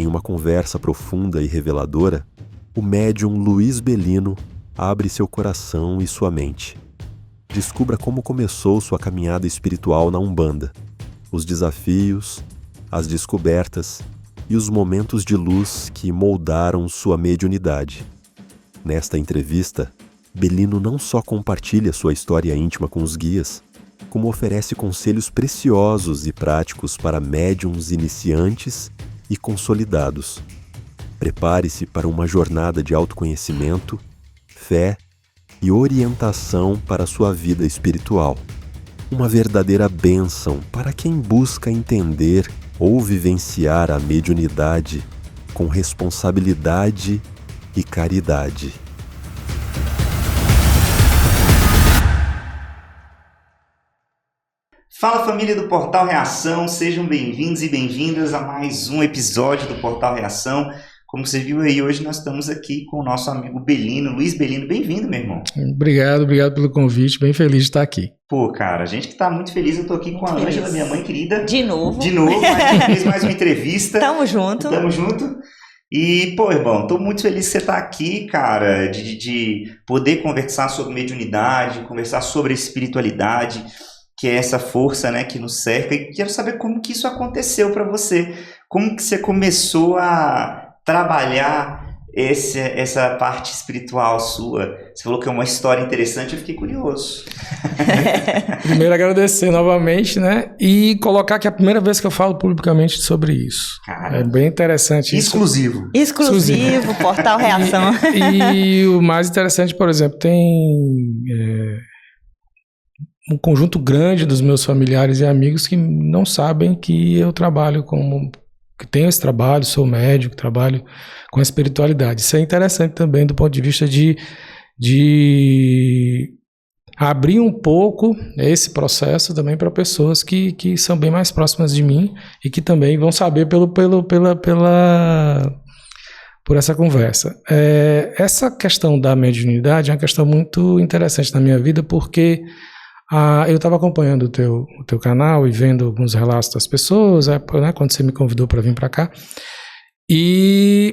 Em uma conversa profunda e reveladora, o médium Luiz Bellino abre seu coração e sua mente. Descubra como começou sua caminhada espiritual na Umbanda, os desafios, as descobertas e os momentos de luz que moldaram sua mediunidade. Nesta entrevista, Bellino não só compartilha sua história íntima com os guias, como oferece conselhos preciosos e práticos para médiuns iniciantes e consolidados. Prepare-se para uma jornada de autoconhecimento, fé e orientação para sua vida espiritual. Uma verdadeira bênção para quem busca entender ou vivenciar a mediunidade com responsabilidade e caridade. Fala, família do Portal Reação, sejam bem-vindos e bem-vindas a mais um episódio do Portal Reação. Como você viu aí, hoje nós estamos aqui com o nosso amigo Bellino, Luiz Bellino. Bem-vindo, meu irmão. Obrigado pelo convite, bem feliz de estar aqui. Pô, cara, a gente que tá muito feliz, eu tô aqui com a Ângela, minha mãe querida. De novo, fez mais uma entrevista. Tamo junto. E, pô, irmão, tô muito feliz que você tá aqui, cara, de poder conversar sobre mediunidade, conversar sobre espiritualidade, que é essa força, né, que nos cerca. E quero saber como que isso aconteceu para você. Como que você começou a trabalhar essa parte espiritual sua? Você falou que é uma história interessante, eu fiquei curioso. Primeiro agradecer novamente, né? E colocar que é a primeira vez que eu falo publicamente sobre isso. Cara, é bem interessante isso. Exclusivo, Portal Reação. E o mais interessante, por exemplo, tem um conjunto grande dos meus familiares e amigos que não sabem que eu trabalho que tenho esse trabalho, sou médico, trabalho com a espiritualidade. Isso é interessante também do ponto de vista de abrir um pouco esse processo também para pessoas que são bem mais próximas de mim e que também vão saber por essa conversa. Essa questão da mediunidade é uma questão muito interessante na minha vida, porque eu estava acompanhando o teu canal e vendo alguns relatos das pessoas, né, quando você me convidou para vir para cá, e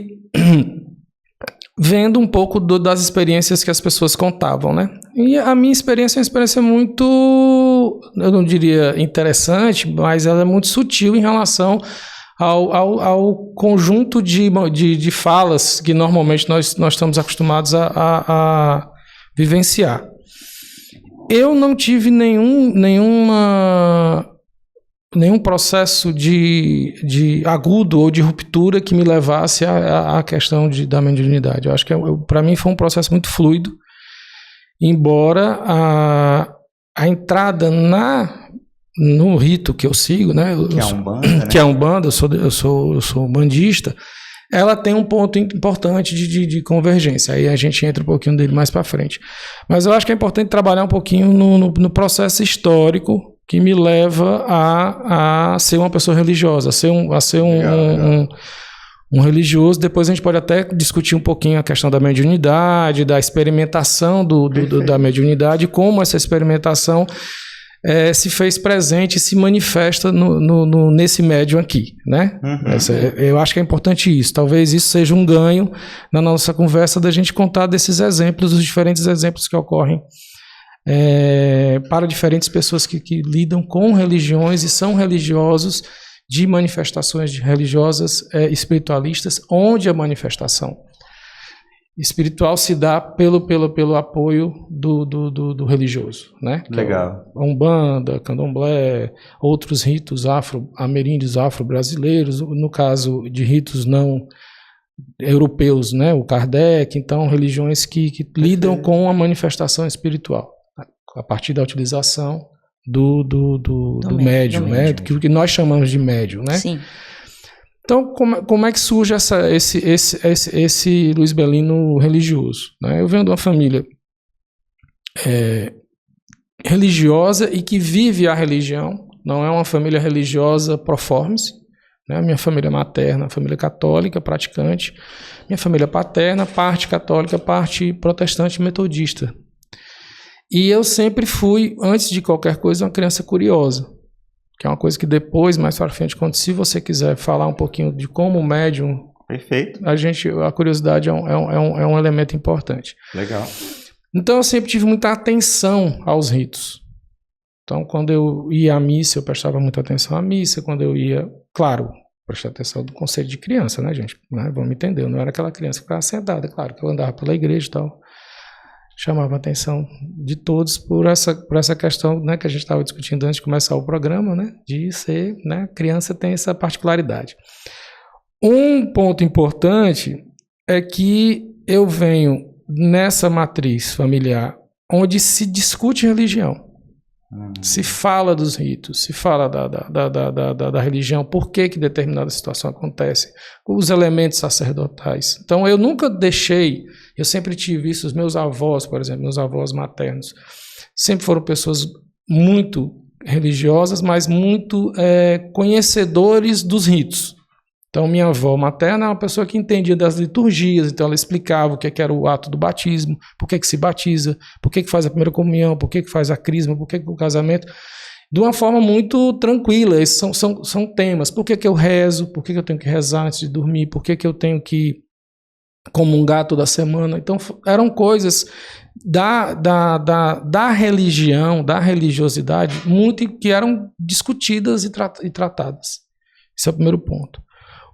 vendo um pouco das experiências que as pessoas contavam, né? E a minha experiência é uma experiência muito, eu não diria interessante, mas ela é muito sutil em relação ao conjunto de falas que normalmente nós estamos acostumados a vivenciar. Eu não tive nenhum processo de agudo ou de ruptura que me levasse à questão da mediunidade. Eu acho que para mim foi um processo muito fluido, embora a entrada no rito que eu sigo, né? Que é a Umbanda, né? Que é a Umbanda, eu sou bandista. Ela tem um ponto importante de convergência. Aí a gente entra um pouquinho dele mais para frente. Mas eu acho que é importante trabalhar um pouquinho no processo histórico que me leva a ser uma pessoa religiosa, a ser um religioso. Depois a gente pode até discutir um pouquinho a questão da mediunidade, da experimentação da mediunidade, como essa experimentação se fez presente e se manifesta nesse médium aqui, né? Eu acho que é importante isso. Talvez isso seja um ganho na nossa conversa da gente contar desses exemplos, os diferentes exemplos que ocorrem para diferentes pessoas que lidam com religiões e são religiosos, de manifestações religiosas espiritualistas, onde a manifestação espiritual se dá pelo apoio do religioso, né? Legal. Umbanda, Candomblé, outros ritos ameríndios, afro-brasileiros, no caso de ritos não europeus, né? O Kardec, então religiões que lidam com a manifestação espiritual, a partir da utilização do médium, né? Do que nós chamamos de médium, né? Sim. Então, como é que surge esse Luiz Bellino religioso, né? Eu venho de uma família religiosa e que vive a religião, não é uma família religiosa proformes, né? Minha família materna, família católica, praticante, minha família paterna, parte católica, parte protestante metodista. E eu sempre fui, antes de qualquer coisa, uma criança curiosa. que é uma coisa que depois, mais para frente, se você quiser falar um pouquinho de como o médium... Perfeito. A curiosidade é um elemento importante. Legal. Então eu sempre tive muita atenção aos ritos. Então quando eu ia à missa, eu prestava muita atenção à missa. Quando eu ia, claro, prestar atenção do conceito de criança, né, gente? Vamos entender, eu não era aquela criança que ficava sentada, claro, que eu andava pela igreja e tal. Chamava a atenção de todos por essa questão, né, que a gente estava discutindo antes de começar o programa, né, de ser, né, criança tem essa particularidade. Um ponto importante é que eu venho nessa matriz familiar onde se discute religião, se fala dos ritos, se fala da religião, por que determinada situação acontece, os elementos sacerdotais. Então eu nunca deixei, eu sempre tive isso, os meus avós, por exemplo, meus avós maternos, sempre foram pessoas muito religiosas, mas muito conhecedores dos ritos. Então, minha avó materna é uma pessoa que entendia das liturgias, então ela explicava o que era o ato do batismo, por que se batiza, por que faz a primeira comunhão, por que faz a crisma, por que o casamento, de uma forma muito tranquila. Esses são temas. Por que eu rezo, por que eu tenho que rezar antes de dormir, por que eu tenho que comungar toda semana. Então, eram coisas da religião, da religiosidade, muito que eram discutidas e tratadas. Esse é o primeiro ponto.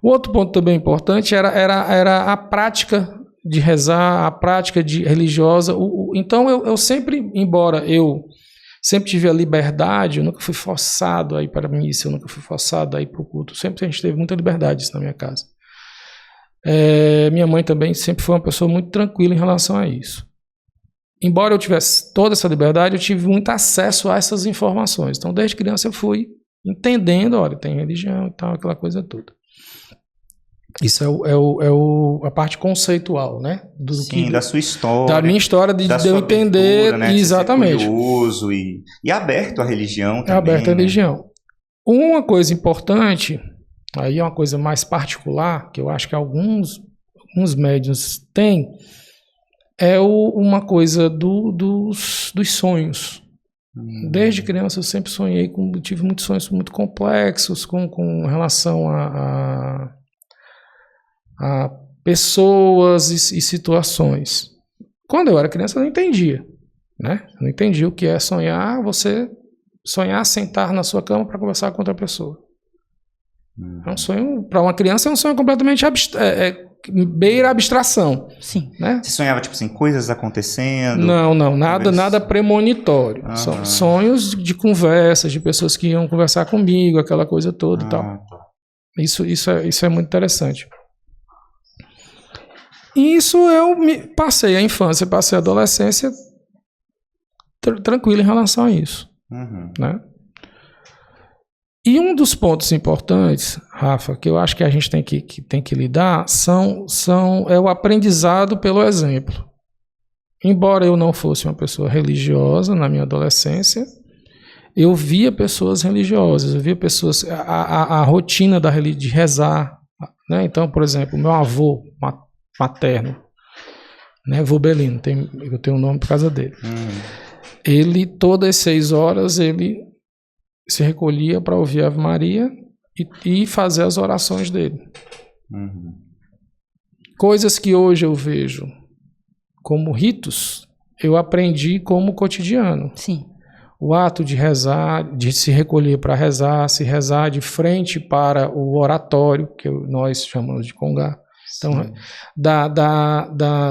O outro ponto também importante era a prática de rezar, a prática religiosa. Então, eu sempre, embora eu sempre tive a liberdade, eu nunca fui forçado a ir para a missa, eu nunca fui forçado a ir para o culto. Sempre a gente teve muita liberdade isso na minha casa. Minha mãe também sempre foi uma pessoa muito tranquila em relação a isso. Embora eu tivesse toda essa liberdade, eu tive muito acesso a essas informações. Então, desde criança eu fui entendendo, olha, tem religião e tal, aquela coisa toda. Isso é a parte conceitual, né? Sim, da sua história. Da minha história, de eu entender, abertura, né? exatamente. De ser curioso e aberto à religião também. Aberto à né? religião. Uma coisa importante, aí é uma coisa mais particular, que eu acho que alguns médiuns têm, é uma coisa dos sonhos. Desde criança eu sempre sonhei, tive muitos sonhos muito complexos com relação a pessoas e situações. Quando eu era criança eu não entendia, né? Eu não entendia o que é sonhar, você sonhar sentar na sua cama para conversar com outra pessoa. É um sonho, para uma criança é um sonho completamente beira abstração. Sim. Né? Você sonhava, tipo assim, coisas acontecendo? Não, nada premonitório. São sonhos de conversas, de pessoas que iam conversar comigo, aquela coisa toda e tal. Tá. Isso é muito interessante. E isso eu passei a infância, passei a adolescência tranquilo em relação a isso. Né? E um dos pontos importantes, Rafa, que eu acho que a gente tem que lidar, é o aprendizado pelo exemplo. Embora eu não fosse uma pessoa religiosa na minha adolescência, eu via pessoas religiosas, eu via pessoas, a rotina de rezar. Né? Então, por exemplo, meu avô materno, né, vô Belino, eu tenho um nome por causa dele. Ele, todas as 6 horas, ele se recolhia para ouvir a Ave Maria e fazer as orações dele. Coisas que hoje eu vejo como ritos, eu aprendi como cotidiano. Sim. O ato de rezar, de se recolher para rezar, se rezar de frente para o oratório, que nós chamamos de congá. Então,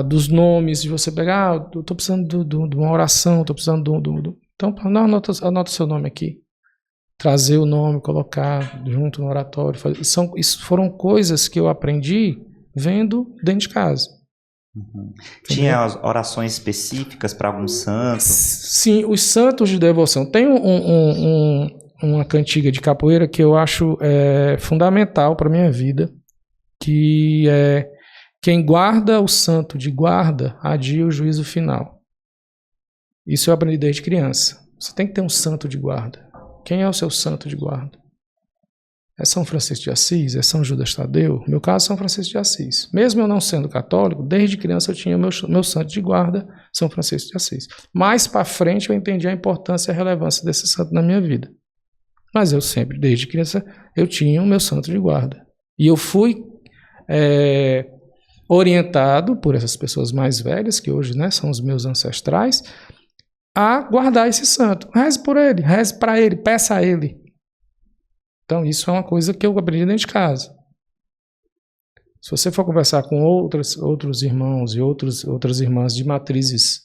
dos nomes, de você pegar, eu estou precisando de uma oração, estou precisando Então, não, anota o seu nome aqui. Trazer o nome, colocar junto no oratório. Isso foram coisas que eu aprendi vendo dentro de casa. Tinha orações específicas para algum santo? Sim, os santos de devoção. Tem uma cantiga de capoeira que eu acho fundamental para a minha vida, que é: quem guarda o santo de guarda, adia o juízo final. Isso eu aprendi desde criança. Você tem que ter um santo de guarda. Quem é o seu santo de guarda? É São Francisco de Assis? É São Judas Tadeu? No meu caso, São Francisco de Assis. Mesmo eu não sendo católico, desde criança eu tinha meu santo de guarda, São Francisco de Assis. Mais para frente eu entendi a importância e a relevância desse santo na minha vida. Mas eu sempre, desde criança, eu tinha o meu santo de guarda. E eu fui orientado por essas pessoas mais velhas, que hoje, né, são os meus ancestrais, a guardar esse santo. Reze por ele, reze para ele, peça a ele. Então isso é uma coisa que eu aprendi dentro de casa. Se você for conversar com outros irmãos e outras irmãs de matrizes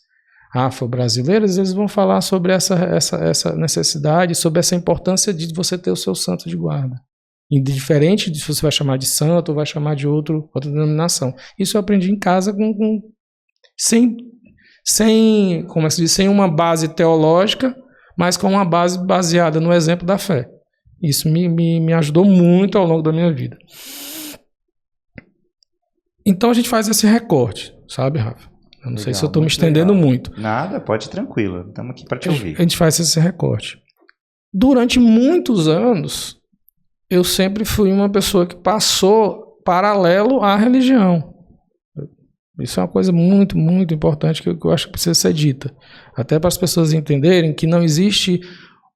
afro-brasileiras, eles vão falar sobre essa necessidade, sobre essa importância de você ter o seu santo de guarda. Indiferente de se você vai chamar de santo ou vai chamar de outra denominação. Isso eu aprendi em casa como é que se diz, sem uma base teológica, mas com uma base baseada no exemplo da fé. Isso me ajudou muito ao longo da minha vida. Então a gente faz esse recorte, sabe, Rafa? Eu não sei se eu estou me estendendo muito. Nada, pode ir tranquilo. Estamos aqui para te ouvir. A gente faz esse recorte. Durante muitos anos, eu sempre fui uma pessoa que passou paralelo à religião. Isso é uma coisa muito, muito importante que eu acho que precisa ser dita. Até para as pessoas entenderem que não existe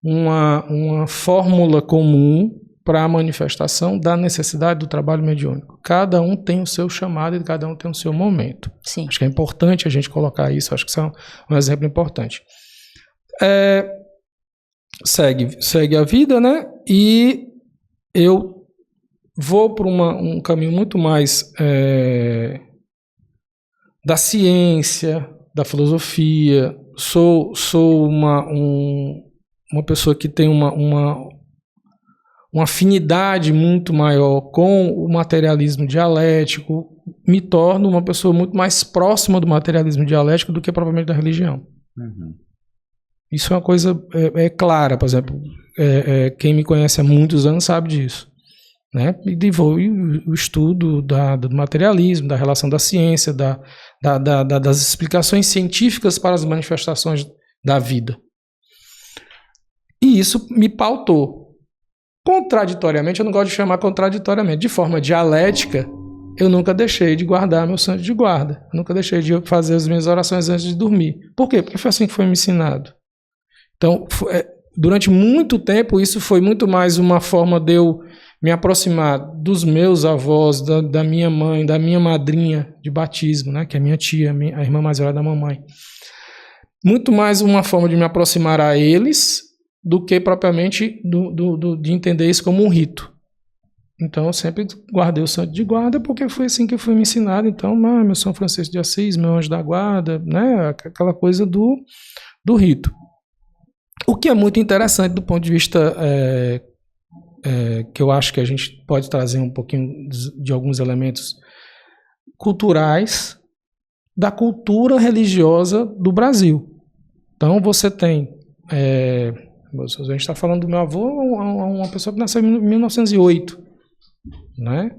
uma fórmula comum para a manifestação da necessidade do trabalho mediúnico. Cada um tem o seu chamado e cada um tem o seu momento. Sim. Acho que é importante a gente colocar isso, acho que isso é um exemplo importante. Segue a vida, né? E eu vou por um caminho muito mais da ciência, da filosofia. Sou uma pessoa que tem uma afinidade muito maior com o materialismo dialético, me torno uma pessoa muito mais próxima do materialismo dialético do que propriamente da religião. Uhum. Isso é uma coisa clara, por exemplo, quem me conhece há muitos anos sabe disso. Né? E devolve o estudo do materialismo, da relação da ciência, das explicações científicas para as manifestações da vida. E isso me pautou. Contraditoriamente, eu não gosto de chamar contraditoriamente, de forma dialética, eu nunca deixei de guardar meu santo de guarda. Eu nunca deixei de fazer as minhas orações antes de dormir. Por quê? Porque foi assim que foi me ensinado. Então, durante muito tempo, isso foi muito mais uma forma de eu me aproximar dos meus avós, da minha mãe, da minha madrinha de batismo, né, que é minha tia, a irmã mais velha da mamãe. Muito mais uma forma de me aproximar a eles do que propriamente de entender isso como um rito. Então eu sempre guardei o santo de guarda porque foi assim que eu fui me ensinado. Então, meu São Francisco de Assis, meu anjo da guarda, né, aquela coisa do rito. O que é muito interessante do ponto de vista que eu acho que a gente pode trazer um pouquinho de alguns elementos culturais da cultura religiosa do Brasil. Então você tem... a gente está falando do meu avô, uma pessoa que nasceu em 1908, né?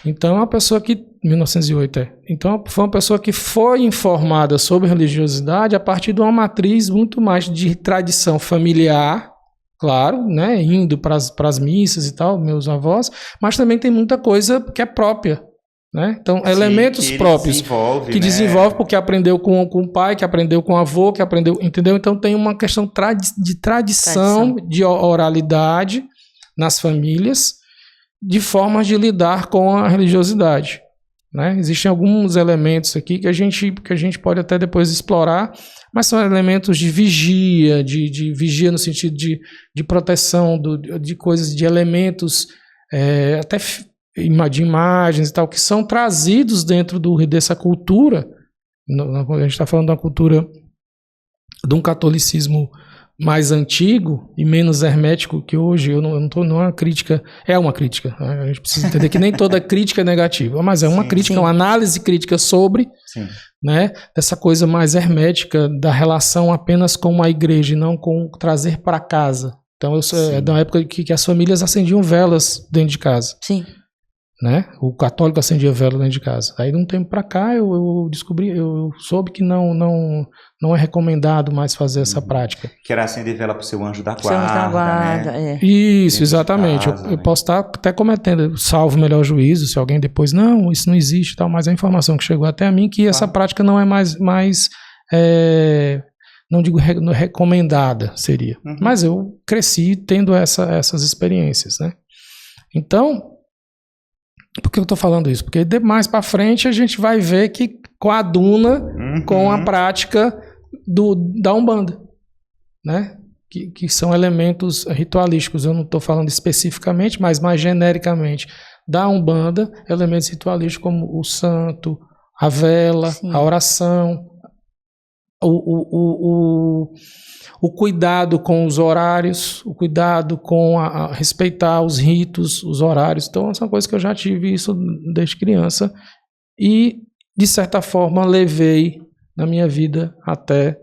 Então, uma pessoa que... 1908, Então, foi uma pessoa que foi informada sobre religiosidade a partir de uma matriz muito mais de tradição familiar, claro, né? Indo para as missas e tal, meus avós, mas também tem muita coisa que é própria. Né? Então, sim, elementos próprios que desenvolve porque aprendeu com o pai, que aprendeu com o avô, que aprendeu, entendeu? Então tem uma questão de tradição, de oralidade nas famílias, de formas de lidar com a religiosidade. Né? Existem alguns elementos aqui que a gente pode até depois explorar, mas são elementos de vigia, de vigia no sentido de proteção de coisas, de elementos até de imagens e tal, que são trazidos dentro dessa cultura. A gente está falando de uma cultura de um catolicismo mais antigo e menos hermético que hoje. Eu não estou numa crítica, é uma crítica. A gente precisa entender que nem toda crítica é negativa, mas é uma crítica, uma análise crítica sobre, né, essa coisa mais hermética da relação apenas com a igreja e não com trazer para casa. Então, é da época que as famílias acendiam velas dentro de casa. Sim. Né? O católico acendia vela dentro de casa. Aí de um tempo para cá eu soube que não é recomendado mais fazer essa prática. Que era acender vela para o seu anjo da guarda. Seu anjo da guarda, né? Isso, exatamente. Casa, eu posso estar até cometendo, salvo melhor juízo, se alguém depois, não, isso não existe e tal, mas a informação que chegou até a mim que essa prática não é mais não digo recomendada seria, mas eu cresci tendo essas experiências, né? Então, por que eu estou falando isso? Porque mais para frente a gente vai ver que coaduna com a prática da Umbanda, né? Que são elementos ritualísticos. Eu não estou falando especificamente, mas mais genericamente da Umbanda, elementos ritualísticos como o santo, a vela, sim, a oração, o cuidado com os horários, o cuidado com respeitar os ritos, os horários. Então, são coisas que eu já tive isso desde criança e, de certa forma, levei na minha vida até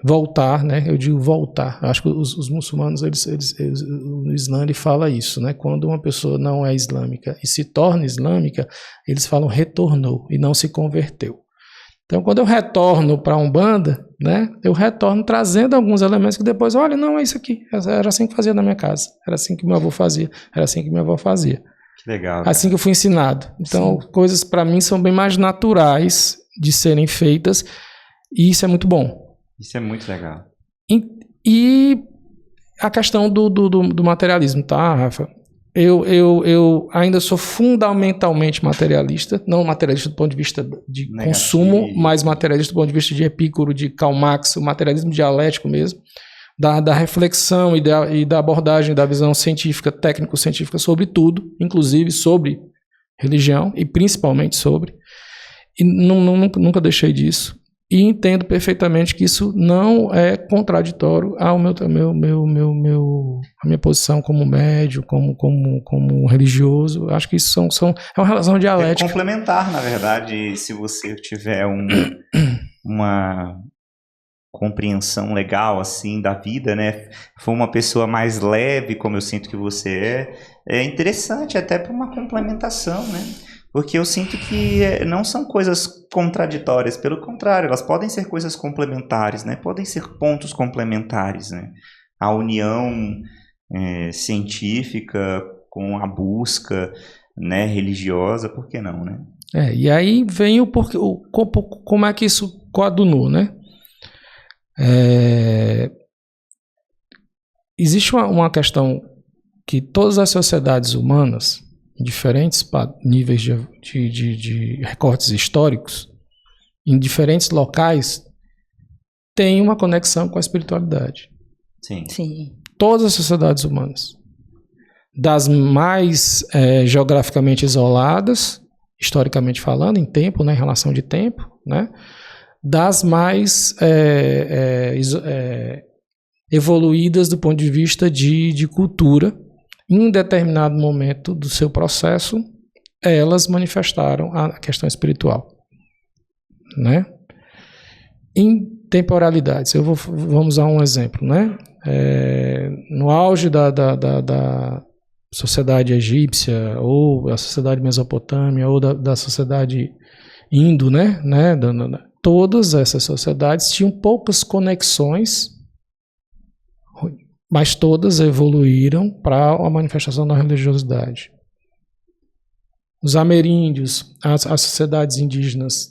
voltar, né? Eu digo voltar. Eu acho que os muçulmanos, no Islã, ele fala isso, né? Quando uma pessoa não é islâmica e se torna islâmica, eles falam retornou e não se converteu. Então, quando eu retorno para a Umbanda, né? Eu retorno trazendo alguns elementos que depois, olha, não, é isso aqui. Era assim que fazia na minha casa. Era assim que meu avô fazia. Era assim que minha avó fazia. Que legal. Assim que eu fui ensinado. Então, sim, coisas para mim são bem mais naturais de serem feitas. E isso é muito bom. Isso é muito legal. E a questão do materialismo, tá, Rafa? Eu ainda sou fundamentalmente materialista, não materialista do ponto de vista de negativo, consumo, mas materialista do ponto de vista de Epicuro, de Karl Marx, o materialismo dialético mesmo, da reflexão e da abordagem da visão científica, técnico-científica sobre tudo, inclusive sobre religião e principalmente sobre. E nunca deixei disso. E entendo perfeitamente que isso não é contraditório à minha posição como médium, como religioso. Acho que isso é uma relação dialética. É complementar, na verdade, se você tiver uma compreensão legal assim da vida, né? For uma pessoa mais leve, como eu sinto que você é interessante até para uma complementação, né? Porque eu sinto que não são coisas contraditórias, pelo contrário, elas podem ser coisas complementares, né? Podem ser pontos complementares, né? A união científica com a busca, né, religiosa, por que não, né? E aí vem o porquê, como é que isso coadunou, né? Existe uma questão que todas as sociedades humanas, em diferentes níveis de recortes históricos, em diferentes locais, tem uma conexão com a espiritualidade. Sim. Sim. Todas as sociedades humanas, das mais geograficamente isoladas, historicamente falando, em tempo, né, em relação de tempo, né, das mais evoluídas do ponto de vista de cultura. Em um determinado momento do seu processo, elas manifestaram a questão espiritual, né? Em temporalidades, vamos usar um exemplo, né? No auge da sociedade egípcia, ou da sociedade mesopotâmia, ou da sociedade indo, né? Todas essas sociedades tinham poucas conexões, mas todas evoluíram para a manifestação da religiosidade. Os ameríndios, as sociedades indígenas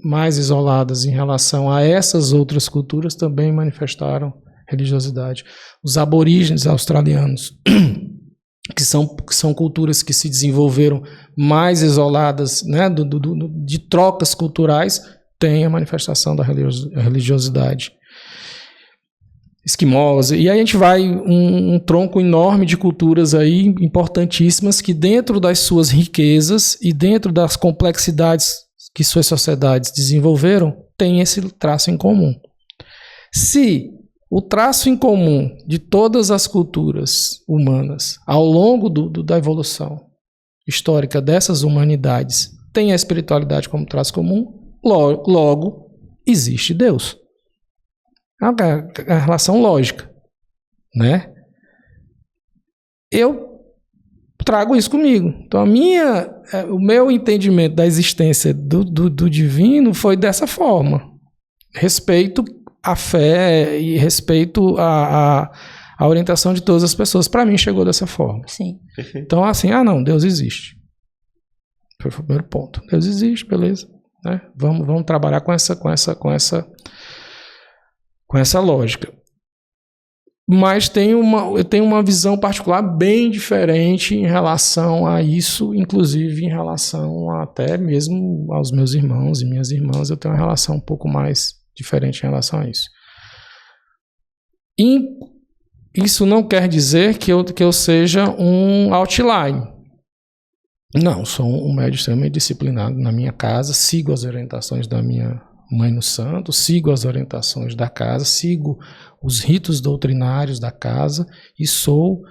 mais isoladas em relação a essas outras culturas também manifestaram religiosidade. Os aborígenes australianos, que são culturas que se desenvolveram mais isoladas, né, de trocas culturais, têm a manifestação da religiosidade. Esquimós, e aí a gente vai um tronco enorme de culturas aí importantíssimas que dentro das suas riquezas e dentro das complexidades que suas sociedades desenvolveram, tem esse traço em comum. Se o traço em comum de todas as culturas humanas ao longo da evolução histórica dessas humanidades tem a espiritualidade como traço comum, logo existe Deus. É uma relação lógica, né? Eu trago isso comigo. Então, o meu entendimento da existência do divino foi dessa forma. Respeito a fé e respeito a orientação de todas as pessoas. Para mim, chegou dessa forma. Sim. Então, assim, não, Deus existe. Foi o primeiro ponto. Deus existe, beleza. né? Vamos trabalhar com essa lógica. Mas eu tenho uma visão particular bem diferente em relação a isso, inclusive em relação até mesmo aos meus irmãos e minhas irmãs, eu tenho uma relação um pouco mais diferente em relação a isso. E isso não quer dizer que eu seja um outline. Não, sou um médium extremamente disciplinado na minha casa, sigo as orientações da minha mãe no santo, sigo as orientações da casa, sigo os ritos doutrinários da casa e sou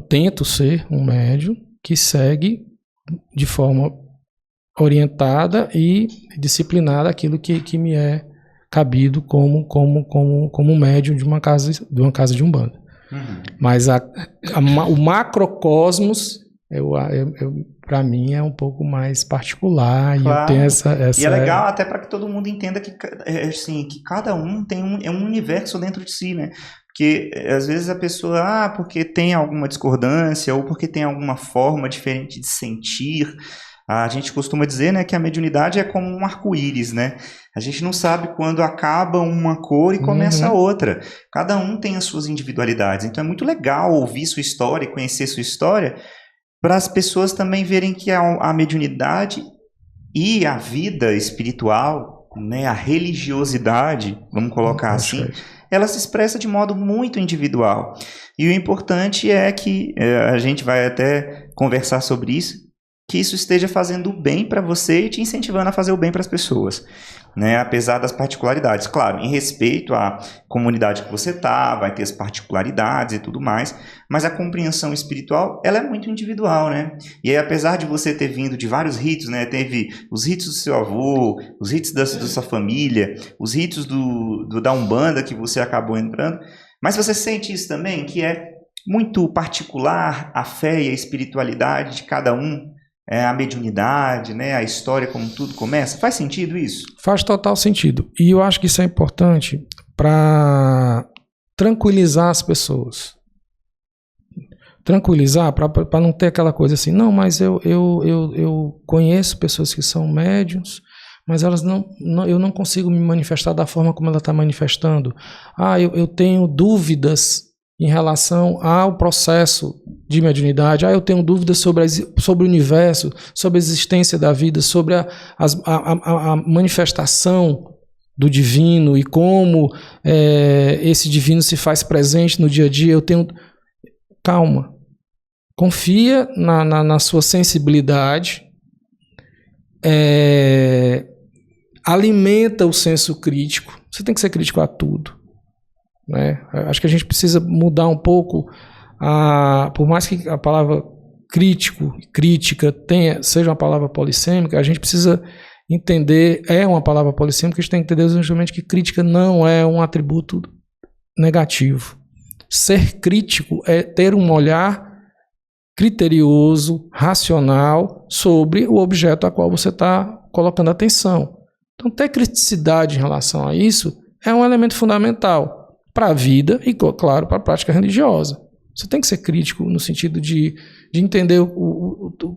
tento ser um médium que segue de forma orientada e disciplinada aquilo que me é cabido como médium de uma casa de Umbanda. Uhum. Mas o macrocosmos para mim é um pouco mais particular. Claro. E eu tenho essa E é legal até para que todo mundo entenda que, assim, que cada um tem um universo dentro de si, né? Porque às vezes a pessoa, porque tem alguma discordância ou porque tem alguma forma diferente de sentir. A gente costuma dizer, né, que a mediunidade é como um arco-íris, né? A gente não sabe quando acaba uma cor e começa outra. Cada um tem as suas individualidades. Então é muito legal ouvir sua história e conhecer sua história, para as pessoas também verem que a mediunidade e a vida espiritual, né, a religiosidade, vamos colocar assim, ela se expressa de modo muito individual. E o importante é que a gente vai até conversar sobre isso, que isso esteja fazendo o bem para você e te incentivando a fazer o bem para as pessoas, né? Apesar das particularidades. Claro, em respeito à comunidade que você está, vai ter as particularidades e tudo mais, mas a compreensão espiritual, ela é muito individual, né? E aí, apesar de você ter vindo de vários ritos, né? Teve os ritos do seu avô, os ritos da sua família, os ritos da Umbanda que você acabou entrando, mas você sente isso também, que é muito particular a fé e a espiritualidade de cada um, a mediunidade, né, a história como tudo começa. Faz sentido isso? Faz total sentido. E eu acho que isso é importante para tranquilizar as pessoas. Tranquilizar para não ter aquela coisa assim, não, mas eu conheço pessoas que são médiuns, mas elas eu não consigo me manifestar da forma como ela está manifestando. Eu tenho dúvidas em relação ao processo de mediunidade. Eu tenho dúvidas sobre o universo, sobre a existência da vida, sobre a manifestação do divino e como esse divino se faz presente no dia a dia. Calma. Confia na sua sensibilidade. Alimenta o senso crítico. Você tem que ser crítico a tudo, né? Acho que a gente precisa mudar um pouco, por mais que a palavra crítica seja uma palavra polissêmica, a gente precisa entender, uma palavra polissêmica, a gente tem que entender justamente que crítica não é um atributo negativo. Ser crítico é ter um olhar criterioso, racional sobre o objeto a qual você está colocando atenção. Então, ter criticidade em relação a isso é um elemento fundamental para a vida e, claro, para a prática religiosa. Você tem que ser crítico no sentido de entender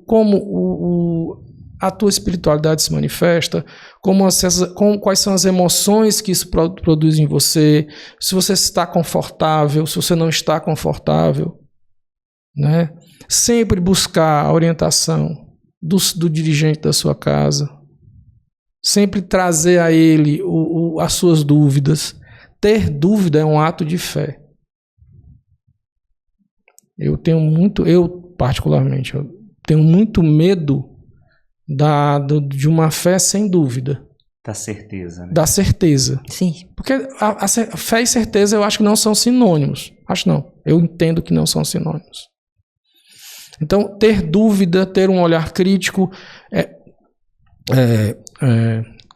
como a tua espiritualidade se manifesta, quais são as emoções que isso produz em você, se você está confortável, se você não está confortável, né? Sempre buscar a orientação do dirigente da sua casa, sempre trazer a ele as suas dúvidas. Ter dúvida é um ato de fé. Eu particularmente, tenho muito medo de uma fé sem dúvida. Da certeza, né? Da certeza. Sim. Porque a fé e certeza eu acho que não são sinônimos. Acho não. Eu entendo que não são sinônimos. Então, ter dúvida, ter um olhar crítico.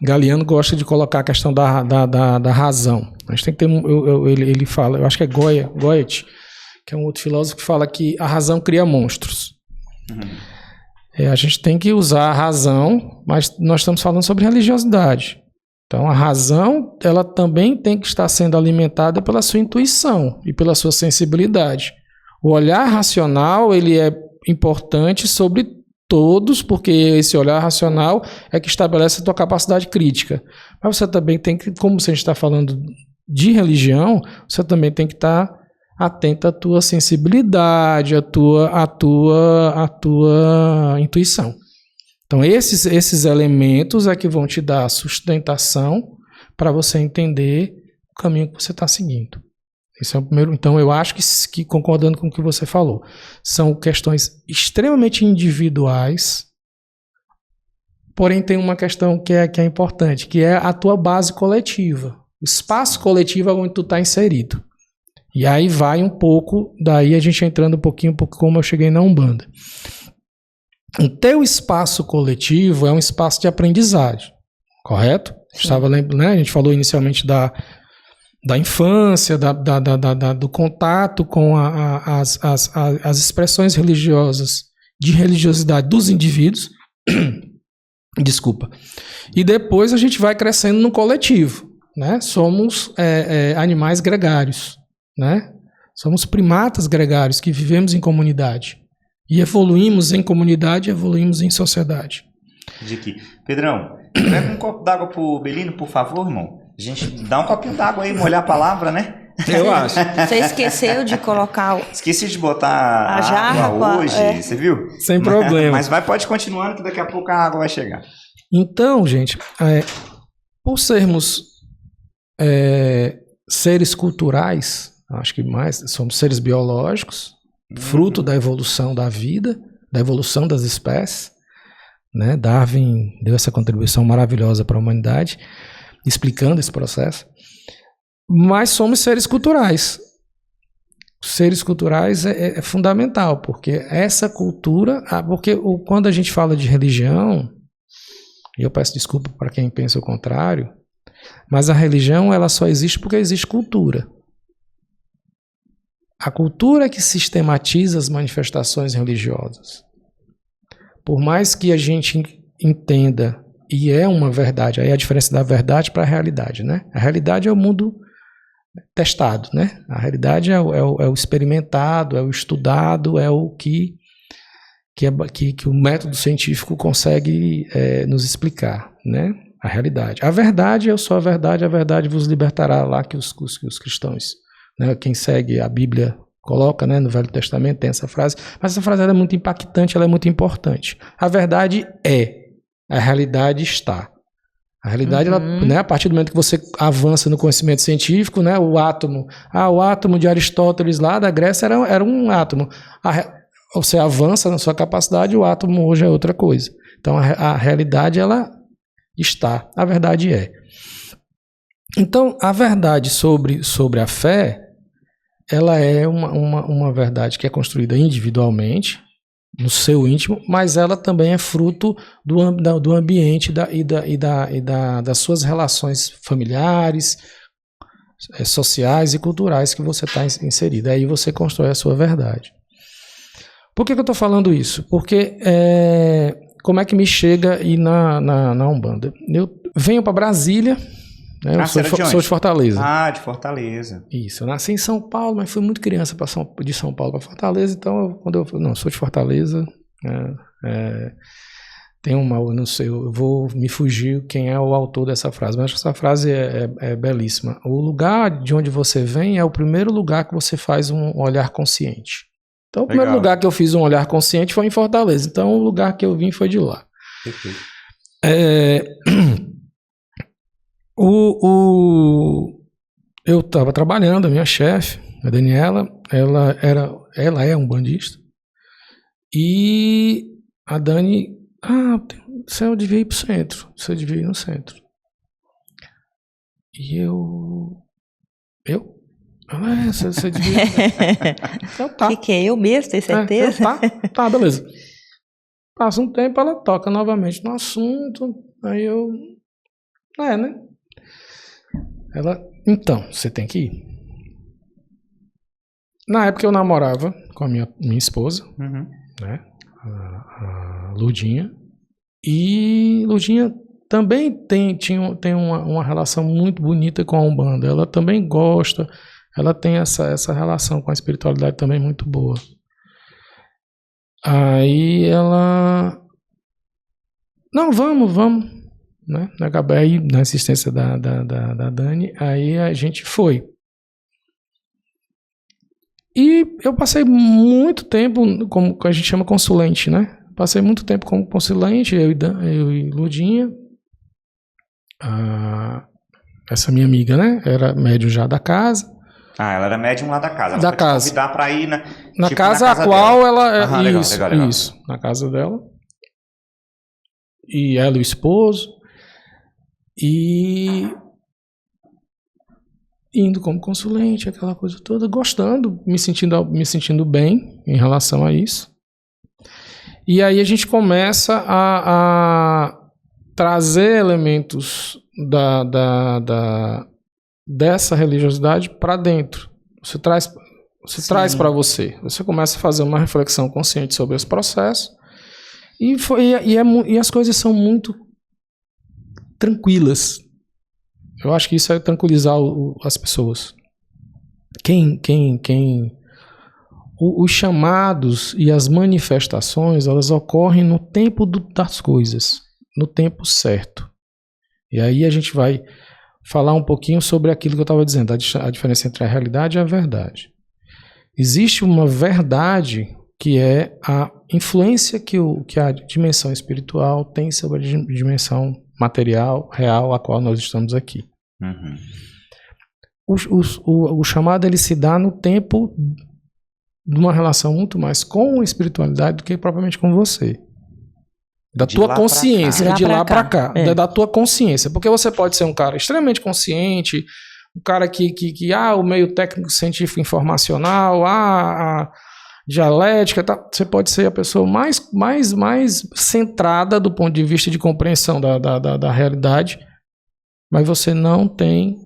Galiano gosta de colocar a questão da razão. A gente tem que ter. Ele fala, eu acho que é Goethe, que é um outro filósofo que fala que a razão cria monstros. A gente tem que usar a razão, mas nós estamos falando sobre religiosidade. Então, a razão, ela também tem que estar sendo alimentada pela sua intuição e pela sua sensibilidade. O olhar racional, ele é importante sobre todos, porque esse olhar racional é que estabelece a tua capacidade crítica. Mas você também tem que, como você está falando de religião, você também tem que estar atento à tua sensibilidade, à tua intuição. Então, esses elementos é que vão te dar sustentação para você entender o caminho que você está seguindo. Esse é o primeiro. Então, eu acho que, concordando com o que você falou, são questões extremamente individuais, porém tem uma questão que é importante, que é a tua base coletiva. O espaço coletivo é onde tu está inserido. E aí vai um pouco, daí a gente entrando um pouquinho como eu cheguei na Umbanda. O teu espaço coletivo é um espaço de aprendizagem, correto? Estava lembrando, né? A gente falou inicialmente da infância, do contato com as expressões religiosas, de religiosidade dos indivíduos. Desculpa. E depois a gente vai crescendo no coletivo, né? Somos animais gregários, né? Somos primatas gregários que vivemos em comunidade. E evoluímos em comunidade, evoluímos em sociedade. Aqui. Pedrão, pega um copo d'água pro Belino, por favor, irmão. A gente dá um copinho d'água aí, molhar a palavra, né? Eu acho. Você esqueceu de colocar Esqueci de botar a jarra água hoje, você viu? Sem problema. Mas pode continuando que daqui a pouco a água vai chegar. Então, gente, por sermos seres culturais, acho que mais, somos seres biológicos, fruto da evolução da vida, da evolução das espécies, né? Darwin deu essa contribuição maravilhosa para a humanidade, explicando esse processo. Mas somos seres culturais. Seres culturais é fundamental, porque essa cultura, quando a gente fala de religião, e eu peço desculpa para quem pensa o contrário, mas a religião ela só existe porque existe cultura. A cultura é que sistematiza as manifestações religiosas. Por mais que a gente entenda, e é uma verdade, aí a diferença da verdade para a realidade, né? A realidade é o mundo testado, né? A realidade é o experimentado, é o estudado, é o que o método científico consegue nos explicar, né? A realidade. A verdade, eu sou a verdade vos libertará, lá que os cristãos, né? Quem segue a Bíblia coloca, né, no Velho Testamento, tem essa frase, mas essa frase ela é muito impactante, ela é muito importante. A verdade a realidade está. A realidade, ela, né, a partir do momento que você avança no conhecimento científico, né, o átomo de Aristóteles lá da Grécia era um átomo. Você avança na sua capacidade, o átomo hoje é outra coisa. Então a realidade ela está, a verdade é. Então a verdade sobre a fé, ela é uma verdade que é construída individualmente, no seu íntimo, mas ela também é fruto do ambiente das suas relações familiares, sociais e culturais que você está inserido. Aí você constrói a sua verdade. Por que eu estou falando isso? Porque como é que me chega aí na Umbanda? Eu venho para Brasília, né? Eu sou de Fortaleza. Ah, de Fortaleza. Isso, eu nasci em São Paulo, mas fui muito criança de São Paulo para Fortaleza, então sou de Fortaleza. Tem eu não sei, eu vou me fugir quem é o autor dessa frase, mas essa frase é belíssima. O lugar de onde você vem é o primeiro lugar que você faz um olhar consciente. Então, o primeiro lugar que eu fiz um olhar consciente foi em Fortaleza, então o lugar que eu vim foi de lá. Perfeito. Eu estava trabalhando, a minha chefe, a Daniela, ela é umbandista. E a Dani, você devia ir pro centro, você devia ir no centro. E eu? Você devia ir. Então tá. Que é eu mesmo, tem certeza? Tá, beleza. Passa um tempo, ela toca novamente no assunto, aí eu... né? Ela, então, você tem que ir. Na época eu namorava com a minha esposa, né? A Ludinha. E Ludinha também tem uma relação muito bonita com a Umbanda. Ela também gosta, ela tem essa relação com a espiritualidade também muito boa. Aí ela... Não, vamos. Né? Aí, na assistência da Dani, aí a gente foi. E eu passei muito tempo, como a gente chama consulente, né? Passei muito tempo como consulente, eu e Ludinha. Essa minha amiga, né? Era médium já da casa. Ela era médium lá da casa. Ela Da foi casa. te convidar pra ir Na tipo, casa na casa a qual dela. ela... Legal. Isso, na casa dela. E ela e o esposo. E indo como consulente, aquela coisa toda, gostando, me sentindo bem em relação a isso. E aí a gente começa a trazer elementos dessa religiosidade para dentro. Você traz para você. Você começa a fazer uma reflexão consciente sobre esse processo e as coisas são muito tranquilas. Eu acho que isso é tranquilizar as pessoas. Os chamados e as manifestações, elas ocorrem no tempo das coisas, no tempo certo. E aí a gente vai falar um pouquinho sobre aquilo que eu estava dizendo, a diferença entre a realidade e a verdade. Existe uma verdade que é a influência que a dimensão espiritual tem sobre a dimensão material, real, a qual nós estamos aqui. Uhum. O chamado ele se dá no tempo de uma relação muito mais com a espiritualidade do que propriamente com você. Da tua consciência, de lá para cá. Da tua consciência. Porque você pode ser um cara extremamente consciente, um cara que o meio técnico científico informacional, a dialética, tá? Você pode ser a pessoa mais centrada do ponto de vista de compreensão da realidade, mas você não tem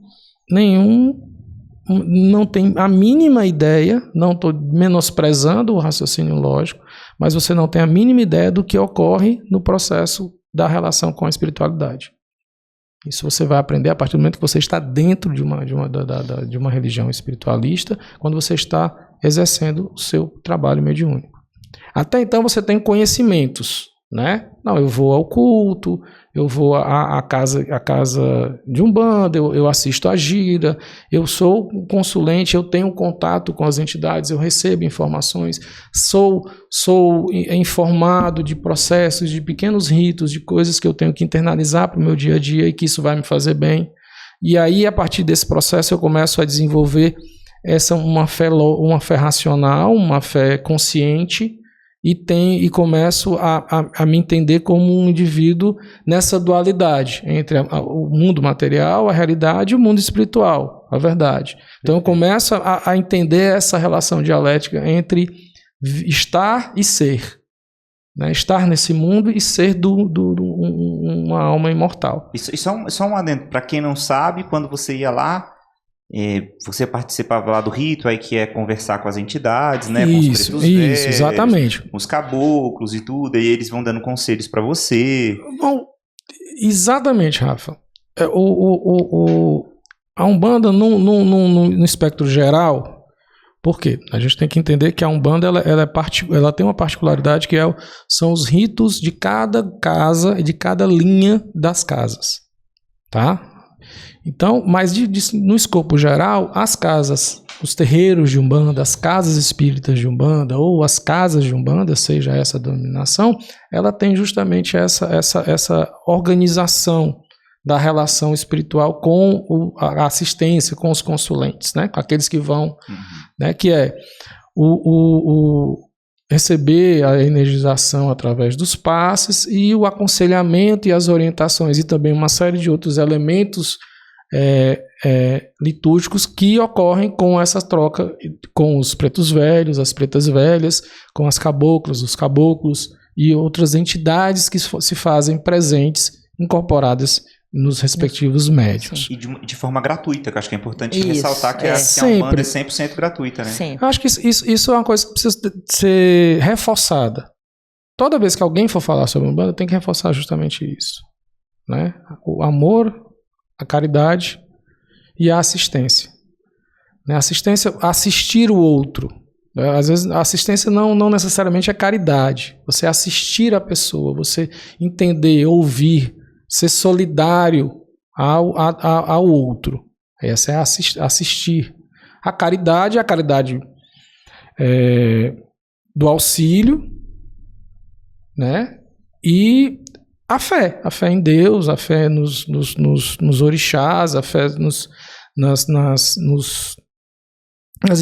a mínima ideia, não estou menosprezando o raciocínio lógico, mas você não tem a mínima ideia do que ocorre no processo da relação com a espiritualidade. Isso você vai aprender a partir do momento que você está dentro de uma religião espiritualista, quando você está exercendo o seu trabalho mediúnico. Até então você tem conhecimentos, né? Não, eu vou ao culto, eu vou à casa de Umbanda, eu assisto a gira, eu sou consulente, eu tenho contato com as entidades, eu recebo informações, sou informado de processos, de pequenos ritos, de coisas que eu tenho que internalizar para o meu dia a dia e que isso vai me fazer bem. E aí, a partir desse processo, eu começo a desenvolver uma fé racional, uma fé consciente, e começo a me entender como um indivíduo nessa dualidade entre o mundo material, a realidade, e o mundo espiritual, a verdade. Então eu começo a entender essa relação dialética entre estar e ser, né? Estar nesse mundo e ser uma alma imortal. Só um adendo, para quem não sabe, quando você ia lá, você participava lá do rito, aí que é conversar com as entidades, né? Com os pretos velhos, exatamente. Com os caboclos e tudo, e eles vão dando conselhos para você. Bom, exatamente, Rafa. A Umbanda, no espectro geral, por quê? A gente tem que entender que a Umbanda ela tem uma particularidade que são os ritos de cada casa e de cada linha das casas, tá? Então, mas no escopo geral, as casas, os terreiros de Umbanda, as casas espíritas de Umbanda ou as casas de Umbanda, seja essa a denominação, ela tem justamente essa organização da relação espiritual com a assistência, com os consulentes, né? Com aqueles que vão, né? Que é receber a energização através dos passes e o aconselhamento e as orientações, e também uma série de outros elementos litúrgicos que ocorrem com essa troca com os pretos velhos, as pretas velhas, com as caboclas, os caboclos e outras entidades que se fazem presentes, incorporadas nos respectivos médiuns. E de forma gratuita, que eu acho que é importante Isso, ressaltar que a Umbanda é 100% gratuita, né? Sempre. Eu acho que isso é uma coisa que precisa ser reforçada. Toda vez que alguém for falar sobre Umbanda, tem que reforçar justamente isso, né? O amor, a caridade e a assistência. Assistência, assistir o outro, Às vezes a assistência não necessariamente é caridade. Você assistir a pessoa, você entender, ouvir, ser solidário ao outro. Essa é assistir. A caridade do auxílio, né? E a fé em Deus, a fé nos orixás, a fé nas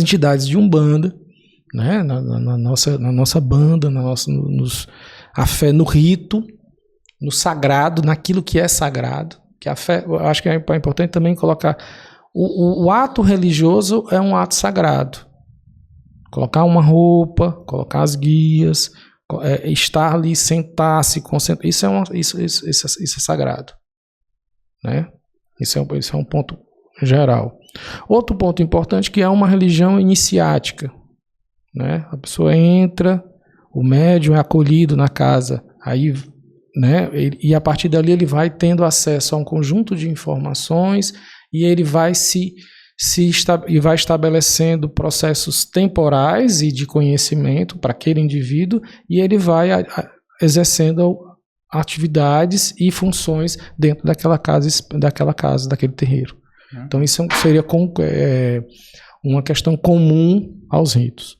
entidades de Umbanda, né? na nossa banda, a fé no rito, no sagrado, naquilo que é sagrado. Que a fé, eu acho que é importante também colocar o ato religioso é um ato sagrado. Colocar uma roupa, colocar as guias, estar ali, sentar, se concentrar, isso é sagrado, né? Isso é um ponto geral. Outro ponto importante que é uma religião iniciática, né? A pessoa entra, o médium é acolhido na casa, aí, né? E a partir dali ele vai tendo acesso a um conjunto de informações e ele vai vai estabelecendo processos temporais e de conhecimento para aquele indivíduo e ele vai exercendo atividades e funções dentro daquela casa, daquele terreiro. Então isso seria uma questão comum aos ritos.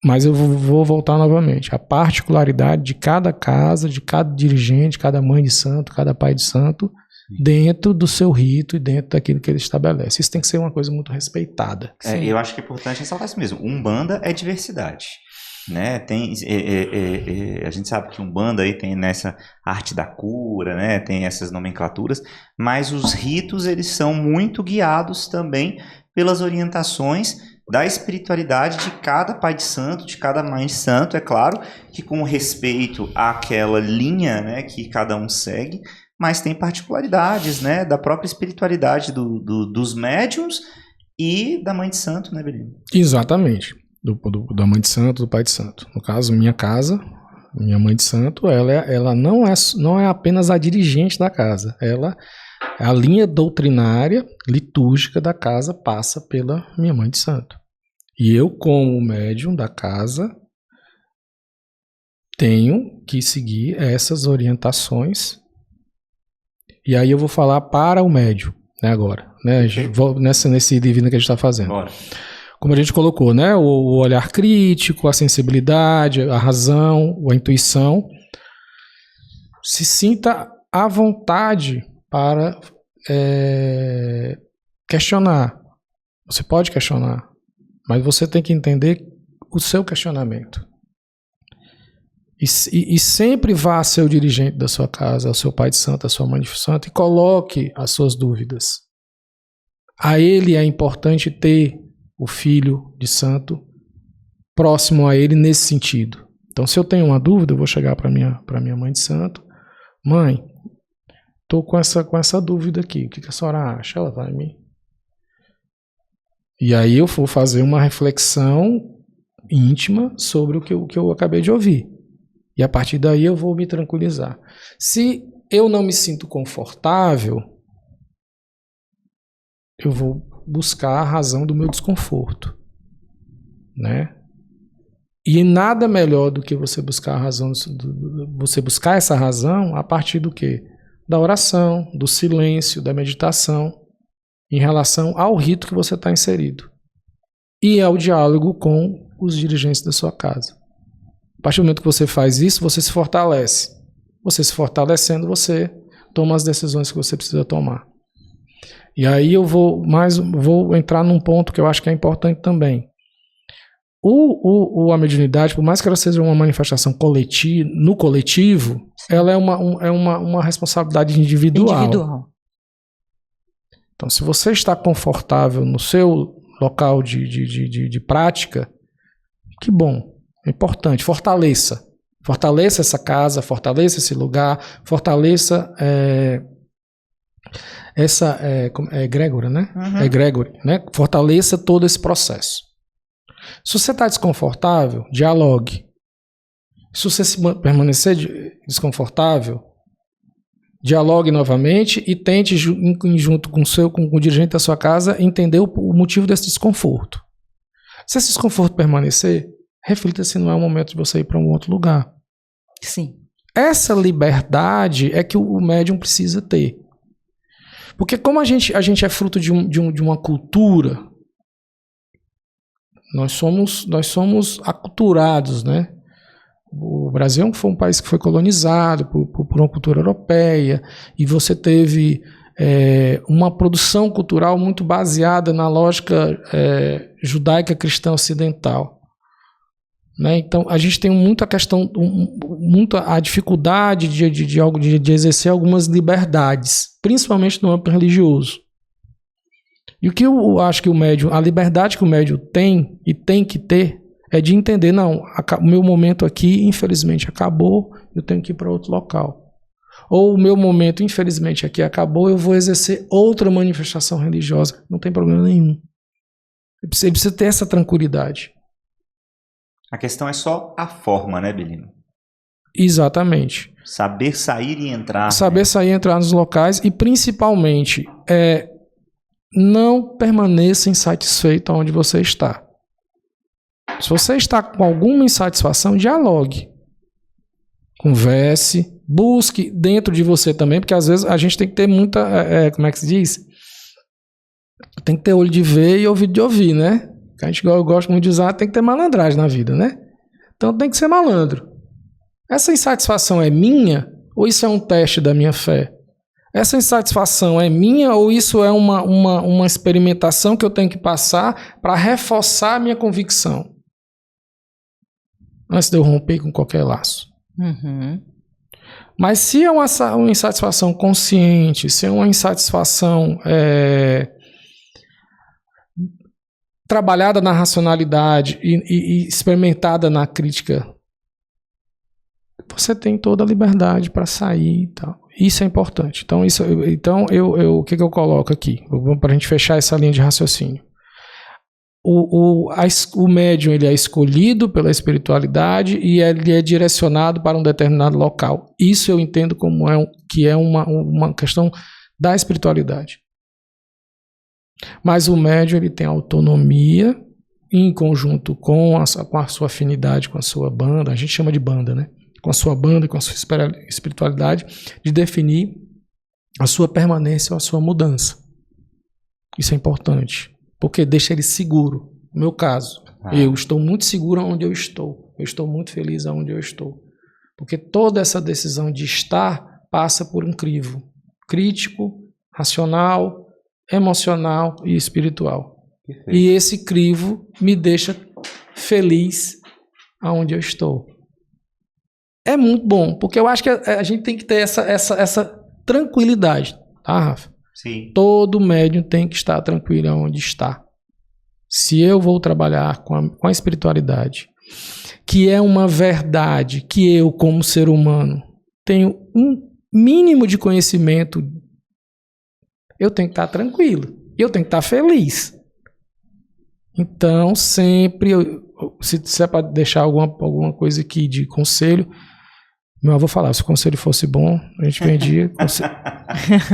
Mas eu vou voltar novamente. A particularidade de cada casa, de cada dirigente, cada mãe de santo, cada pai de santo, dentro do seu rito e dentro daquilo que ele estabelece. Isso tem que ser uma coisa muito respeitada. Eu acho que é importante ressaltar isso mesmo. Umbanda é diversidade, né? A gente sabe que Umbanda aí tem nessa arte da cura, né? Tem essas nomenclaturas, mas os ritos eles são muito guiados também pelas orientações da espiritualidade de cada pai de santo, de cada mãe de santo, é claro, que com respeito àquela linha, né, que cada um segue, mas tem particularidades, né, da própria espiritualidade dos médiuns e da mãe de santo, né, Belino? Exatamente, da mãe de santo, do pai de santo. No caso, minha casa, minha mãe de santo, ela não é apenas a dirigente da casa, a linha doutrinária, litúrgica da casa passa pela minha mãe de santo. E eu, como médium da casa, tenho que seguir essas orientações. E aí eu vou falar para o médium, né, agora. Né, nesse divino que a gente está fazendo. Bora. Como a gente colocou, né, o olhar crítico, a sensibilidade, a razão, a intuição. Se sinta à vontade para questionar. Você pode questionar, mas você tem que entender o seu questionamento. E sempre vá ao seu dirigente da sua casa, ao seu pai de santo, à sua mãe de santo, e coloque as suas dúvidas. A ele é importante ter o filho de santo próximo a ele nesse sentido. Então, se eu tenho uma dúvida, eu vou chegar para minha mãe de santo. Mãe, estou com essa dúvida aqui. O que a senhora acha? Ela vai me... E aí eu vou fazer uma reflexão íntima sobre o que eu acabei de ouvir. E a partir daí eu vou me tranquilizar. Se eu não me sinto confortável, eu vou buscar a razão do meu desconforto, né? E nada melhor do que você buscar a razão, você buscar essa razão a partir do quê? Da oração, do silêncio, da meditação, em relação ao rito que você está inserido. E ao diálogo com os dirigentes da sua casa. A partir do momento que você faz isso, você se fortalece. Você se fortalecendo, você toma as decisões que você precisa tomar. E aí eu vou entrar num ponto que eu acho que é importante também. A mediunidade, por mais que ela seja uma manifestação coletiva, no coletivo, ela é uma responsabilidade individual. Então, se você está confortável no seu local de prática, que bom, é importante, fortaleça. Fortaleça essa casa, fortaleça esse lugar, fortaleça essa egrégora, né? Uhum. Egrégore, né? Fortaleça todo esse processo. Se você está desconfortável, dialogue. Se você permanecer desconfortável, dialogue novamente e tente, junto com o dirigente da sua casa, entender o motivo desse desconforto. Se esse desconforto permanecer, reflita se não é o momento de você ir para um outro lugar. Sim. Essa liberdade é que o médium precisa ter. Porque como a gente é fruto de uma cultura, nós somos aculturados, né? O Brasil foi um país que foi colonizado por uma cultura europeia, e você teve uma produção cultural muito baseada na lógica judaica cristã ocidental, né? Então a gente tem muita questão, a dificuldade de exercer algumas liberdades, principalmente no âmbito religioso. E o que eu acho que a liberdade que o médium tem e tem que ter é de entender, não, o meu momento aqui, infelizmente, acabou, eu tenho que ir para outro local. Ou o meu momento, infelizmente, aqui acabou, eu vou exercer outra manifestação religiosa. Não tem problema nenhum. Ele precisa ter essa tranquilidade. A questão é só a forma, né, Belino? Exatamente. Saber sair e entrar. Saber sair e entrar nos locais e, principalmente, não permaneça insatisfeito onde você está. Se você está com alguma insatisfação, dialogue. Converse, busque dentro de você também, porque às vezes a gente tem que ter muita, como é que se diz? Tem que ter olho de ver e ouvido de ouvir, né? A gente gosta muito de usar, tem que ter malandragem na vida, né? Então tem que ser malandro. Essa insatisfação é minha ou isso é um teste da minha fé? Essa insatisfação é minha ou isso é uma experimentação que eu tenho que passar para reforçar a minha convicção? Antes de eu romper com qualquer laço. Uhum. Mas se é uma insatisfação consciente, se é uma insatisfação trabalhada na racionalidade e experimentada na crítica, você tem toda a liberdade para sair e tal. Isso é importante. Então, o que eu coloco aqui? Para a gente fechar essa linha de raciocínio. O médium ele é escolhido pela espiritualidade e ele é direcionado para um determinado local. Isso eu entendo como que é uma questão da espiritualidade. Mas o médium ele tem autonomia em conjunto com a sua afinidade com a sua banda, a gente chama de banda, né? Com a sua banda e com a sua espiritualidade, de definir a sua permanência ou a sua mudança. Isso é importante. Porque deixa ele seguro. No meu caso, eu estou muito seguro onde eu estou. Eu estou muito feliz onde eu estou. Porque toda essa decisão de estar passa por um crivo crítico, racional, emocional e espiritual. Perfeito. E esse crivo me deixa feliz aonde eu estou. É muito bom, porque eu acho que a gente tem que ter essa tranquilidade, tá, Rafa? Sim. Todo médium tem que estar tranquilo onde está. Se eu vou trabalhar com a espiritualidade, que é uma verdade que eu, como ser humano, tenho um mínimo de conhecimento, eu tenho que estar tranquilo. Eu tenho que estar feliz. Então, sempre, se é para deixar alguma coisa aqui de conselho, meu avô falava, se o conselho fosse bom, a gente vendia.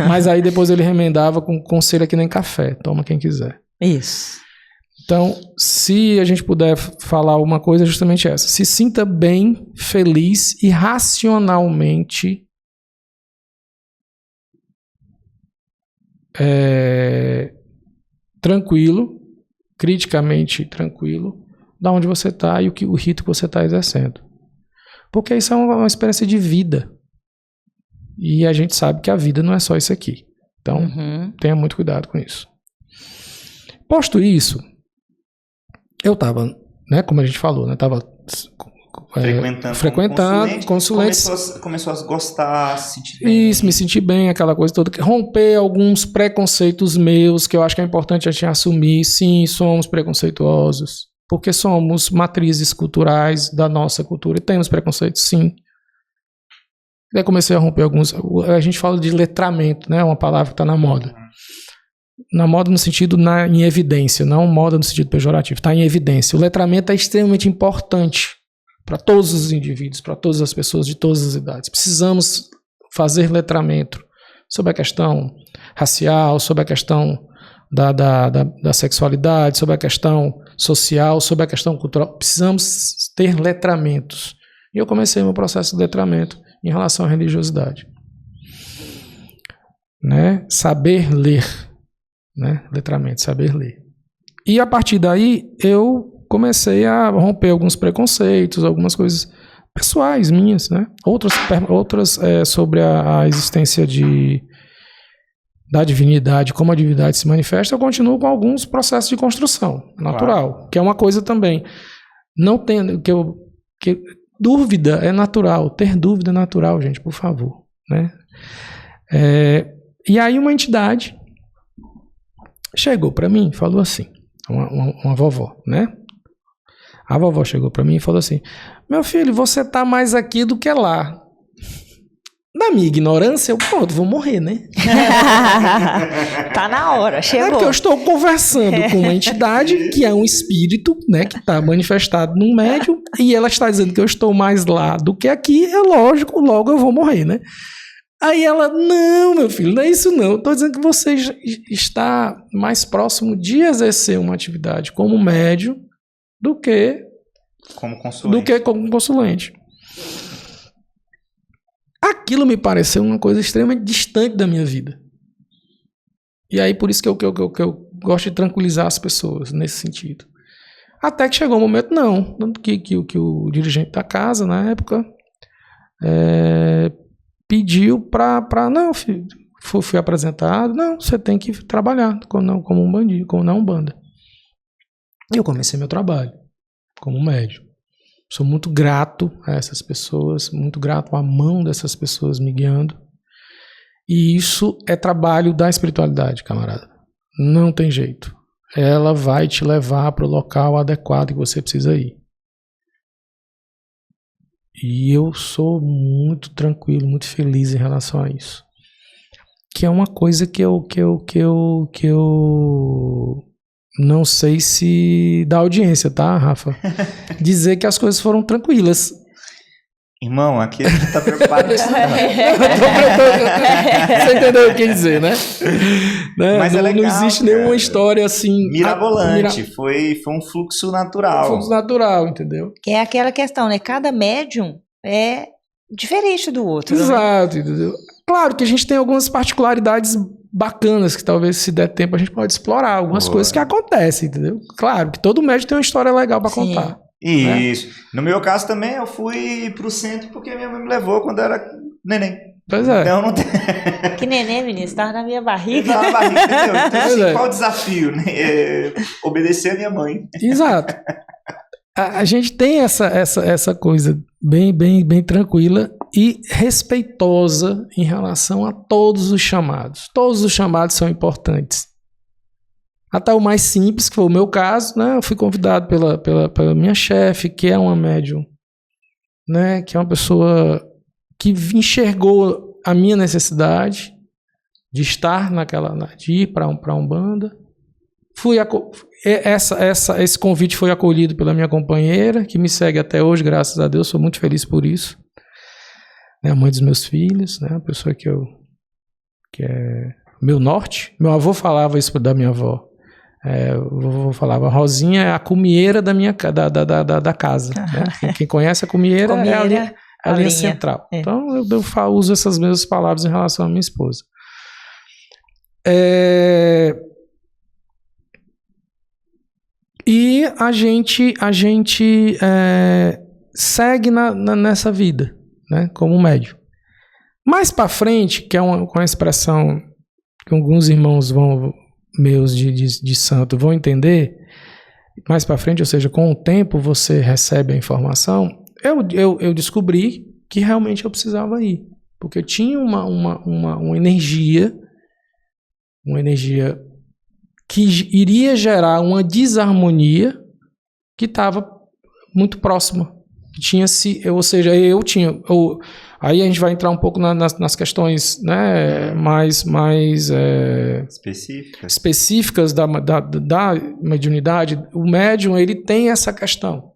Mas aí depois ele remendava com conselho aqui nem café. Toma quem quiser. Isso. Então, se a gente puder falar uma coisa, é justamente essa. Se sinta bem, feliz e racionalmente tranquilo, criticamente tranquilo, da onde você está e o rito que você está exercendo. Porque isso é uma experiência de vida. E a gente sabe que a vida não é só isso aqui. Então, tenha muito cuidado com isso. Posto isso, eu estava, né, como a gente falou, né, estava frequentando consulentes. Começou a gostar, se sentir bem. Isso, me sentir bem, aquela coisa toda. Romper alguns preconceitos meus, que eu acho que é importante a gente assumir. Sim, somos preconceituosos. Porque somos matrizes culturais da nossa cultura e temos preconceitos, sim. Daí comecei a romper alguns. A gente fala de letramento, né? Uma palavra que está na moda. Na moda no sentido em evidência, não moda no sentido pejorativo. Está em evidência. O letramento é extremamente importante para todos os indivíduos, para todas as pessoas de todas as idades. Precisamos fazer letramento sobre a questão racial, sobre a questão da sexualidade, sobre a questão social, sobre a questão cultural. Precisamos ter letramentos. E eu comecei meu processo de letramento em relação à religiosidade. Né? Saber ler. Né? Letramento, saber ler. E a partir daí, eu comecei a romper alguns preconceitos, algumas coisas pessoais minhas, né? Outras sobre a existência da divindade, como a divindade se manifesta, eu continuo com alguns processos de construção natural, que é uma coisa também. Não tem dúvida é natural, ter dúvida é natural, gente, por favor, né? E aí uma entidade chegou para mim e falou assim, uma vovó, né? A vovó chegou para mim e falou assim: meu filho, você tá mais aqui do que lá. Na minha ignorância, eu, pronto, vou morrer, né? Tá na hora, chegou. É porque eu estou conversando com uma entidade que é um espírito, né, que está manifestado num médium, e ela está dizendo que eu estou mais lá do que aqui, é lógico, logo eu vou morrer, né? Aí ela, não, meu filho, não é isso não. Estou dizendo que você está mais próximo de exercer uma atividade como médium do que como consulente. Aquilo me pareceu uma coisa extremamente distante da minha vida. E aí por isso que eu gosto de tranquilizar as pessoas nesse sentido. Até que chegou um momento, não, que o dirigente da casa, na época, pediu para não, filho, fui apresentado, não, você tem que trabalhar como um bandido, como na Umbanda. E eu comecei meu trabalho como médium. Sou muito grato a essas pessoas, muito grato à mão dessas pessoas me guiando. E isso é trabalho da espiritualidade, camarada. Não tem jeito. Ela vai te levar para o local adequado que você precisa ir. E eu sou muito tranquilo, muito feliz em relação a isso. Que é uma coisa que eu não sei se dá audiência, tá, Rafa? Dizer que as coisas foram tranquilas. Irmão, aqui a gente tá preocupado com isso. Você entendeu o que dizer, né? Mas não existe nenhuma história assim... mirabolante. Foi um fluxo natural. Um fluxo natural, entendeu? Que é aquela questão, né? Cada médium é diferente do outro. Exato, né? Entendeu? Claro que a gente tem algumas particularidades bacanas que talvez, se der tempo, a gente pode explorar algumas coisas que acontecem, entendeu? Claro que todo médium tem uma história legal para contar. Isso. Né? No meu caso também, eu fui pro centro porque minha mãe me levou quando eu era neném. Pois é. Então não tem... Que neném, menino? Você tava na minha barriga. Tava na barriga, entendeu? Então, assim, qual o desafio? Né? Obedecer a minha mãe. Exato. A gente tem essa coisa bem tranquila e respeitosa em relação a todos os chamados. Todos os chamados são importantes. Até o mais simples, que foi o meu caso, né? Eu fui convidado pela minha chefe, que é uma médium, né? Que é uma pessoa que enxergou a minha necessidade de estar de ir para Umbanda. Esse convite foi acolhido pela minha companheira, que me segue até hoje, graças a Deus, sou muito feliz por isso. É a mãe dos meus filhos, né? A pessoa que é meu norte. Meu avô falava isso da minha avó. O vovô falava, Rosinha é a cumieira da casa. Né? Quem conhece a cumieira é a linha central. É. Então eu uso essas mesmas palavras em relação à minha esposa. E a gente segue nessa vida, né, como médium. Mais para frente, que é uma expressão que alguns irmãos meus de santo vão entender, mais para frente, ou seja, com o tempo você recebe a informação, eu descobri que realmente eu precisava ir, porque eu tinha uma energia que iria gerar uma desarmonia que estava muito próxima. Aí a gente vai entrar um pouco nas questões, né, mais específicas da mediunidade. O médium, ele tem essa questão,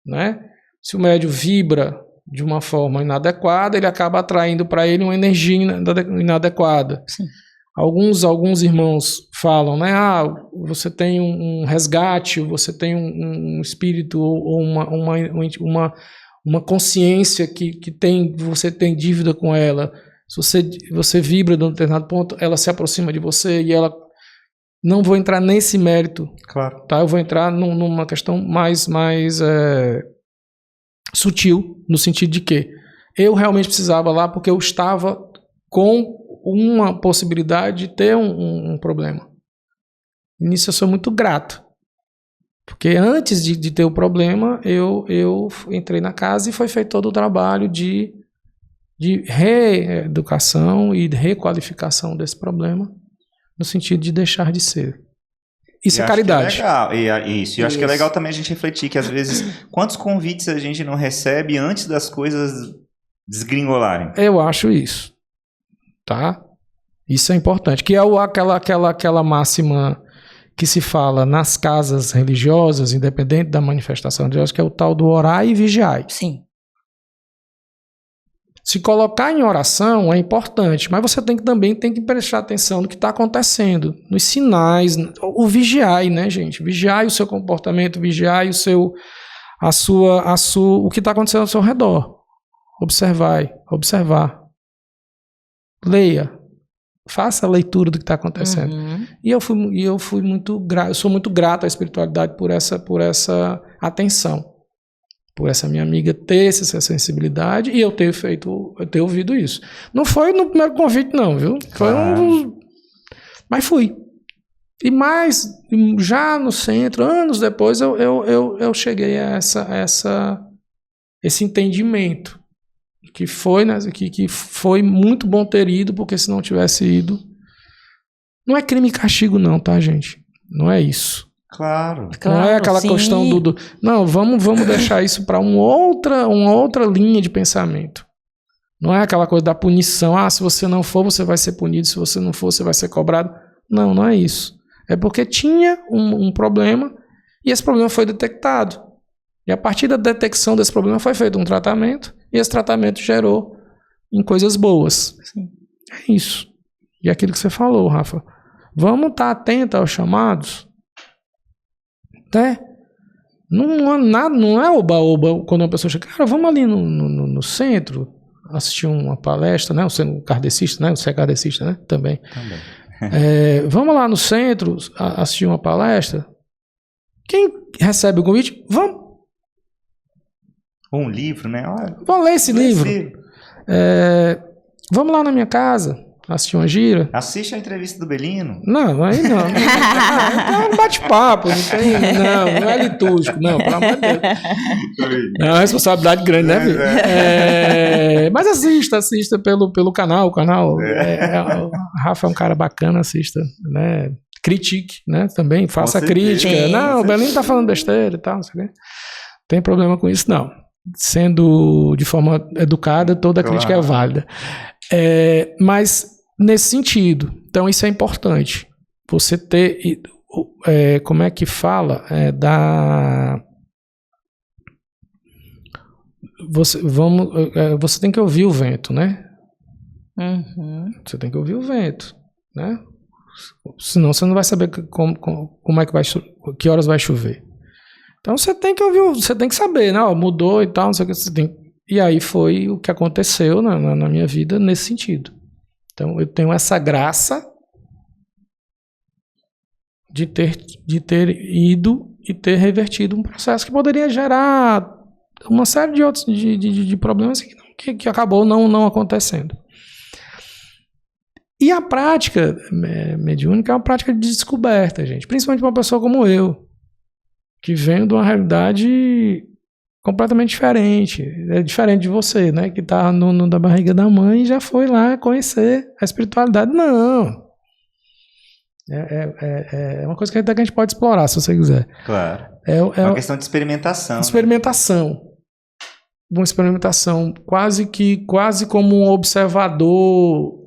né? Se o médium vibra de uma forma inadequada, ele acaba atraindo para ele uma energia inadequada. Sim. Alguns irmãos falam, né? Você tem um resgate, você tem um espírito ou uma consciência que você tem dívida com ela. Se você vibra de um determinado ponto, ela se aproxima de você e ela... Não vou entrar nesse mérito, Claro. tá? Eu vou entrar numa questão mais sutil, no sentido de que eu realmente precisava lá porque eu estava com uma possibilidade de ter um problema. E nisso eu sou muito grato. Porque antes de ter o problema, eu entrei na casa e foi feito todo o trabalho de reeducação e de requalificação desse problema, no sentido de deixar de ser. Isso é caridade. Que é legal. Eu acho que é legal também a gente refletir que, às vezes, quantos convites a gente não recebe antes das coisas desgringolarem? Eu acho isso. Tá? Isso é importante. Que é aquela máxima que se fala nas casas religiosas, independente da manifestação religiosa, que é o tal do orai e vigiai. Sim. Se colocar em oração é importante, mas você também tem que prestar atenção no que está acontecendo, nos sinais, o vigiai, né, gente? Vigiai o seu comportamento, vigiai o que está acontecendo ao seu redor. Observar. Leia. Faça a leitura do que está acontecendo. Uhum. E eu fui muito grato, eu sou muito grato à espiritualidade por essa atenção. Por essa minha amiga ter essa sensibilidade e eu ter ouvido isso. Não foi no primeiro convite, não, viu? Foi mas fui. E mais, já no centro, anos depois, eu cheguei a esse entendimento. Que foi, né, que foi muito bom ter ido, porque se não tivesse ido... Não é crime e castigo, não, tá, gente? Não é isso. Claro. Não é aquela questão do... Não, vamos deixar isso para uma outra linha de pensamento. Não é aquela coisa da punição. Se você não for, você vai ser punido. Se você não for, você vai ser cobrado. Não é isso. É porque tinha um problema e esse problema foi detectado. E a partir da detecção desse problema foi feito um tratamento e esse tratamento gerou em coisas boas. Sim. É isso. E aquilo que você falou, Rafa. Vamos estar atentos aos chamados. Né? Não é oba-oba quando uma pessoa chega, cara, vamos ali no centro assistir uma palestra, né? Você é kardecista, né? Você é kardecista, né? Também. Vamos lá no centro assistir uma palestra. Quem recebe o convite, vamos. Ou um livro, né? Olha, vamos ler esse livro. Vamos lá na minha casa assistir uma gira. Assiste a entrevista do Belino. Não, aí não. É um bate-papo, não é litúrgico, não, pelo amor de Deus. É uma responsabilidade grande, né, filho? Mas assista pelo canal, o canal. O Rafa é um cara bacana, assista, né? Critique, né? Também faça crítica. Sim, não, o Belino tá falando besteira e tal, não sei o quê. Tem problema com isso, não. Sendo de forma educada, toda crítica é válida. Mas nesse sentido, então isso é importante. Você ter, como é que fala? Você tem que ouvir o vento, né? Uhum. Você tem que ouvir o vento, né? Senão você não vai saber como é que que horas vai chover. Então você tem que ouvir, você tem que saber, né? Mudou e tal, não sei o que você tem. E aí foi o que aconteceu na minha vida nesse sentido. Então eu tenho essa graça de ter ido e ter revertido um processo que poderia gerar uma série de outros de problemas que acabou não acontecendo. E a prática mediúnica é uma prática de descoberta, gente. Principalmente para uma pessoa como eu, que vem de uma realidade completamente diferente. É diferente de você, né? Que está da barriga da mãe e já foi lá conhecer a espiritualidade. Não. É uma coisa que a gente pode explorar, se você quiser. Claro. É uma questão de experimentação. Experimentação. Né? Uma experimentação quase como um observador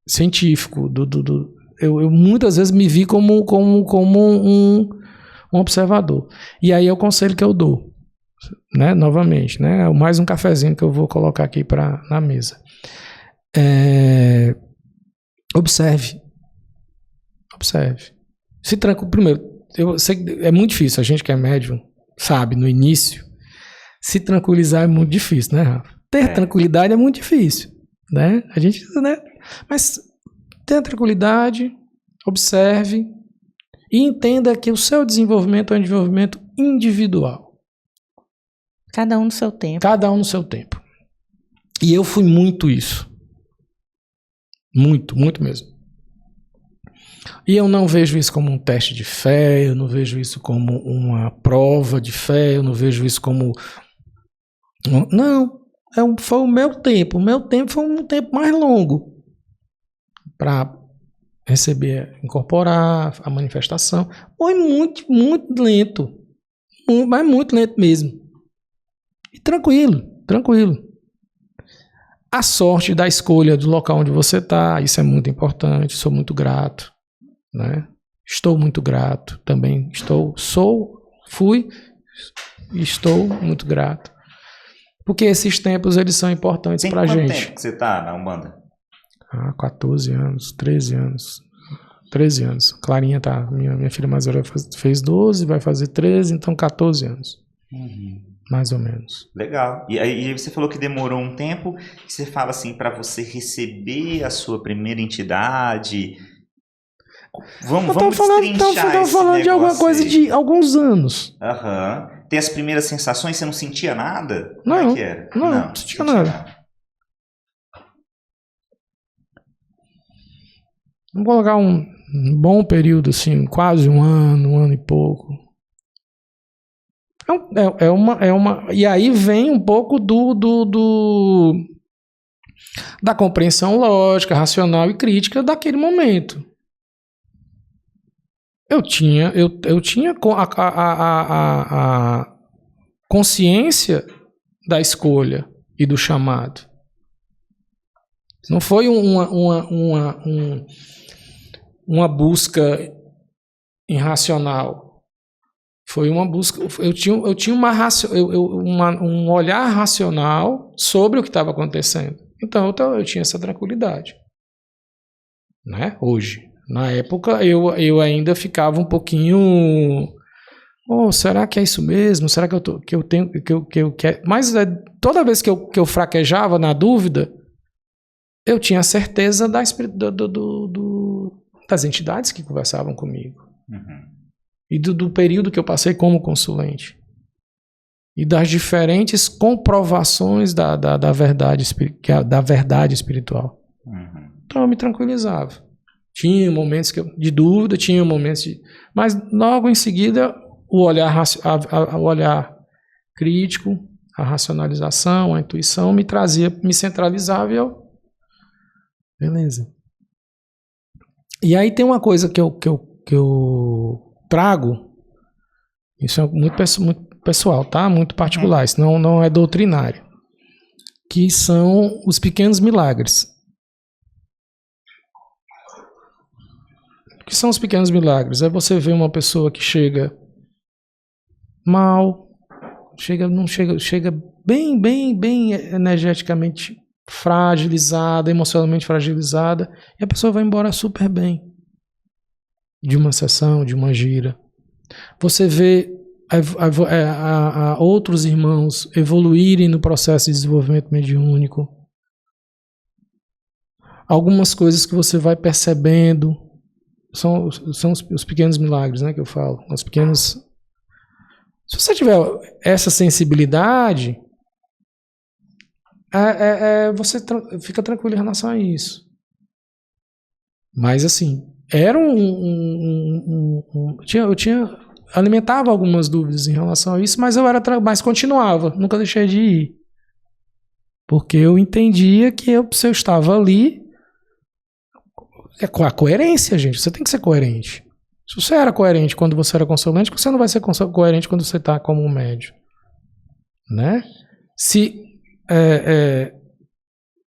científico. Eu muitas vezes me vi como um observador. E aí é o conselho que eu dou, né? Novamente, né? Mais um cafezinho que eu vou colocar aqui na mesa. Observe. Se tranquilo. Primeiro, eu sei que é muito difícil. A gente que é médium sabe, no início, se tranquilizar é muito difícil, né, Rafa? Ter tranquilidade é muito difícil, né? A gente, né? Mas tenha tranquilidade, observe e entenda que o seu desenvolvimento é um desenvolvimento individual. Cada um no seu tempo. Cada um no seu tempo. E eu fui muito isso. Muito, muito mesmo. E eu não vejo isso como um teste de fé, eu não vejo isso como uma prova de fé, eu não vejo isso como... Não, foi o meu tempo. O meu tempo foi um tempo mais longo para receber, incorporar a manifestação. Foi muito, muito lento. Mas muito lento mesmo. E tranquilo. A sorte da escolha do local onde você está, isso é muito importante, sou muito grato, né? Estou muito grato também, fui e estou muito grato. Porque esses tempos, eles são importantes pra gente. Tem quanto tempo que você tá na Umbanda? 14 anos, 13 anos. 13 anos. Clarinha tá, minha filha mais velha fez 12, vai fazer 13, então 14 anos. Mais ou menos. Legal. E aí você falou que demorou um tempo, você fala assim, para você receber a sua primeira entidade. Vamos destrinchar esse falando de alguma coisa de alguns anos. Tem as primeiras sensações, você não sentia nada? Não. Como é que era? Não sentia nada. Vamos colocar um bom período, assim, quase um ano e pouco. E aí vem um pouco da compreensão lógica, racional e crítica daquele momento. Eu tinha a consciência da escolha e do chamado. Não foi uma busca irracional. Foi uma busca. Eu tinha um olhar racional sobre o que estava acontecendo. Então eu tinha essa tranquilidade, né? Hoje. Na época, eu ainda ficava um pouquinho... será que é isso mesmo? Será que eu tenho... Mas toda vez que eu fraquejava na dúvida, eu tinha a certeza das entidades que conversavam comigo. E do período que eu passei como consulente. E das diferentes comprovações da verdade espiritual. Então eu me tranquilizava. Tinha momentos de dúvida, tinha momentos de... Mas logo em seguida, o olhar crítico, a racionalização, a intuição me centralizava e eu... Beleza. E aí tem uma coisa que eu trago, isso é muito pessoal, tá? Muito particular, isso não é doutrinário, que são os pequenos milagres. O que são os pequenos milagres? É você ver uma pessoa que chega mal, chega bem energeticamente fragilizada, emocionalmente fragilizada, e a pessoa vai embora super bem. De uma sessão, de uma gira. Você vê outros irmãos evoluírem no processo de desenvolvimento mediúnico. Algumas coisas que você vai percebendo são os pequenos milagres, né, que eu falo. Os pequenos... Se você tiver essa sensibilidade, você fica tranquilo em relação a isso. Mas assim, era eu alimentava algumas dúvidas em relação a isso, mas mas continuava, nunca deixei de ir. Porque eu entendia que se eu estava ali, com a coerência, gente, você tem que ser coerente. Se você era coerente quando você era consulente, você não vai ser coerente quando você está como um médium, né? Se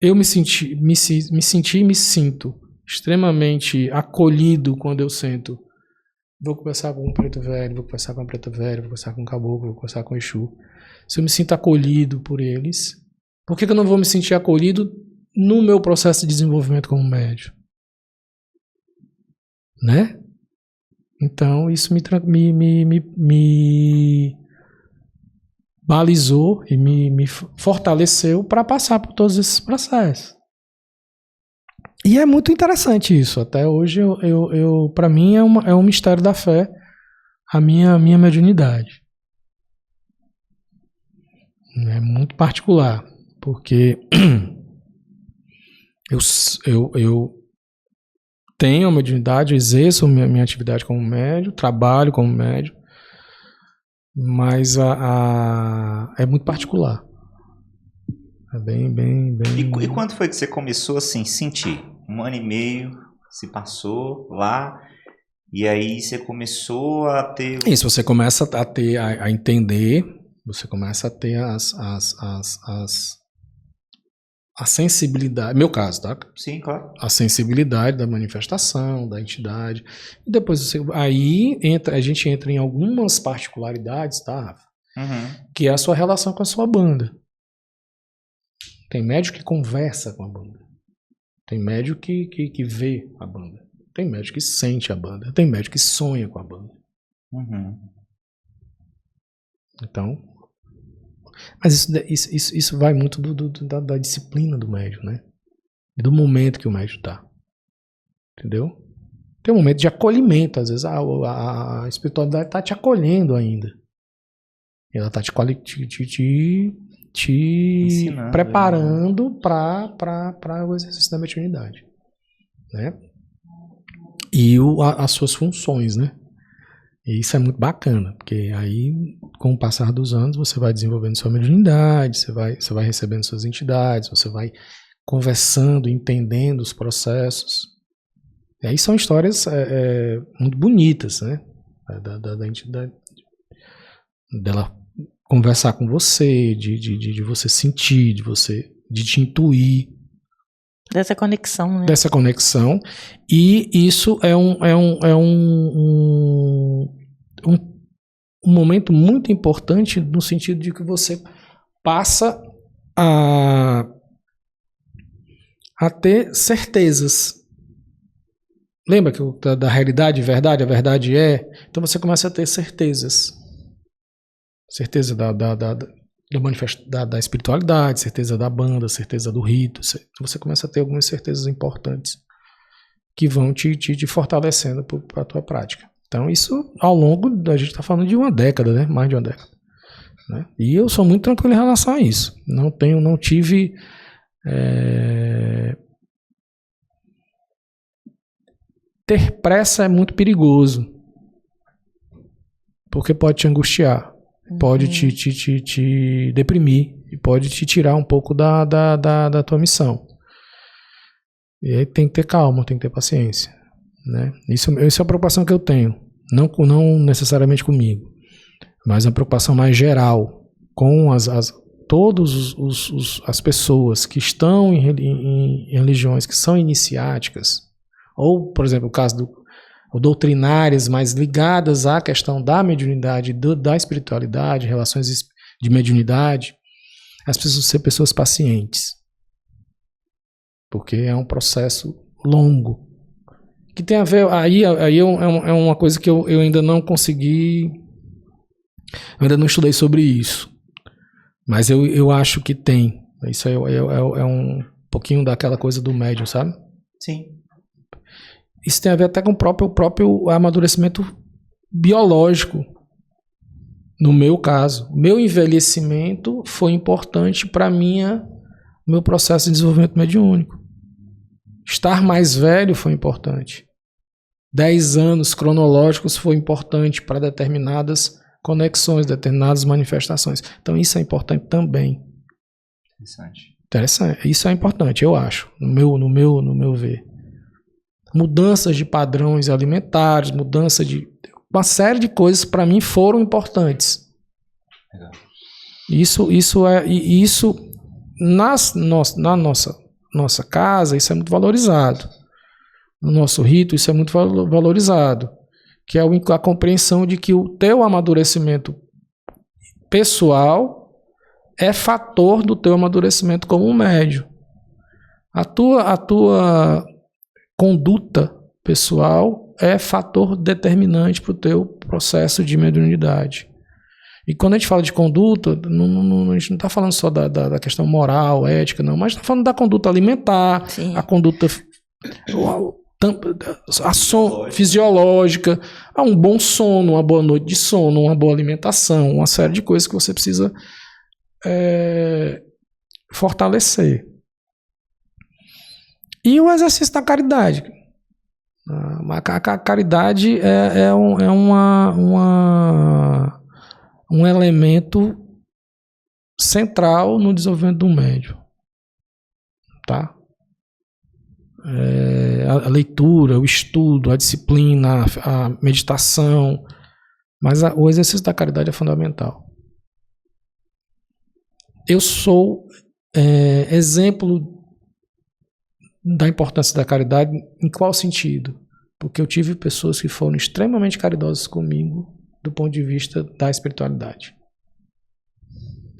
eu me senti e me sinto extremamente acolhido quando eu sento. Vou conversar com um preto velho, vou conversar com uma preta velha, vou conversar com um caboclo, vou conversar com um Exu. Se eu me sinto acolhido por eles, por que eu não vou me sentir acolhido no meu processo de desenvolvimento como médium, né? Então isso me balizou e me fortaleceu para passar por todos esses processos. E é muito interessante isso. Até hoje, para mim, é um mistério da fé a minha mediunidade. É muito particular, porque eu tenho a mediunidade, eu exerço minha atividade como médium, trabalho como médium, mas é muito particular. É bem. E quando foi que você começou assim, sentir? 1 ano e meio se passou lá, e aí você começou a ter. Isso, você começa a ter, a entender, você começa a ter a sensibilidade, meu caso, tá? Sim, claro. A sensibilidade da manifestação, da entidade. E depois a gente entra em algumas particularidades, tá, Rafa? Uhum. Que é a sua relação com a sua banda. Tem médium que conversa com a banda. Tem médium que vê a banda. Tem médium que sente a banda. Tem médium que sonha com a banda. Uhum. Então, mas isso vai muito da disciplina do médium, né? E do momento que o médium está. Entendeu? Tem um momento de acolhimento. Às vezes a espiritualidade está te acolhendo ainda. Ela está te ensinando, preparando para o exercício da mediunidade, né? E as suas funções, né? E isso é muito bacana, porque aí, com o passar dos anos, você vai desenvolvendo sua mediunidade, você vai recebendo suas entidades, você vai conversando, entendendo os processos. E aí são histórias muito bonitas, né? Da entidade, dela conversar com você, de você sentir, de te intuir. Dessa conexão, né? Dessa conexão. E isso é um momento muito importante no sentido de que você passa a ter certezas. Lembra que da realidade, verdade, a verdade é? Então você começa a ter certezas. Certeza da espiritualidade, certeza da banda, certeza do rito. Você começa a ter algumas certezas importantes que vão te fortalecendo para a tua prática. Então isso, ao longo, a gente está falando de uma década, né? Mais de uma década. Né? E eu sou muito tranquilo em relação a isso. Não tive... Ter pressa é muito perigoso, porque pode te angustiar. Pode te deprimir e pode te tirar um pouco da tua missão. E aí tem que ter calma, tem que ter paciência, né? Isso é a preocupação que eu tenho. Não necessariamente comigo, mas uma preocupação mais geral com todas as pessoas que estão em religiões que são iniciáticas, ou, por exemplo, o caso ou doutrinárias mais ligadas à questão da mediunidade, da espiritualidade, relações de mediunidade, as pessoas ser pessoas pacientes. Porque é um processo longo. Que tem a ver... Aí é uma coisa que eu ainda não consegui... Eu ainda não estudei sobre isso. Mas eu acho que tem. Isso é um pouquinho daquela coisa do médium, sabe? Sim. Isso tem a ver até com o próprio amadurecimento biológico. No meu caso, meu envelhecimento foi importante para meu processo de desenvolvimento mediúnico. Estar mais velho foi importante. 10 anos cronológicos foi importante para determinadas conexões, determinadas manifestações. Então isso é importante também. Interessante. Isso é importante, eu acho, no meu ver. Mudanças de padrões alimentares, mudança de... Uma série de coisas para mim foram importantes. Legal. Isso na nossa casa, isso é muito valorizado. No nosso rito, isso é muito valorizado. Que é a compreensão de que o teu amadurecimento pessoal é fator do teu amadurecimento como um médium. A tua conduta pessoal é fator determinante para o teu processo de mediunidade. E quando a gente fala de conduta, a gente não está falando só da questão moral, ética, não, mas está falando da conduta alimentar, Sim. a conduta fisiológica, um bom sono, uma boa noite de sono, uma boa alimentação, uma série de coisas que você precisa fortalecer. E o exercício da caridade. A caridade é um elemento central no desenvolvimento do médium. Tá? A leitura, o estudo, a disciplina, a meditação, mas o exercício da caridade é fundamental. Eu sou exemplo da importância da caridade em qual sentido? Porque eu tive pessoas que foram extremamente caridosas comigo do ponto de vista da espiritualidade,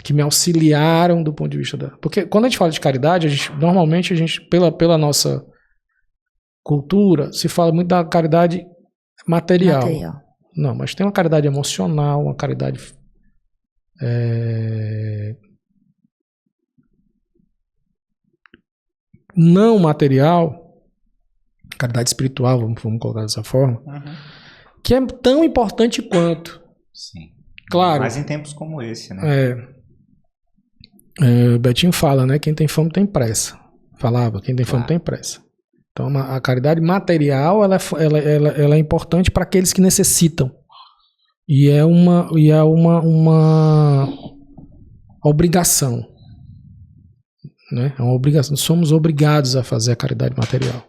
que me auxiliaram do ponto de vista da... Porque quando a gente fala de caridade, normalmente a gente, pela nossa cultura, se fala muito da caridade material. Não, mas tem uma caridade emocional, uma caridade não material, caridade espiritual, vamos colocar dessa forma, que é tão importante quanto. Sim. Claro. Mas em tempos como esse, né? Betinho fala, né? Quem tem fome tem pressa. Falava, quem tem fome tem pressa. Então a caridade material ela é importante para aqueles que necessitam. E é uma obrigação. Né? É uma obrigação. Somos obrigados a fazer a caridade material.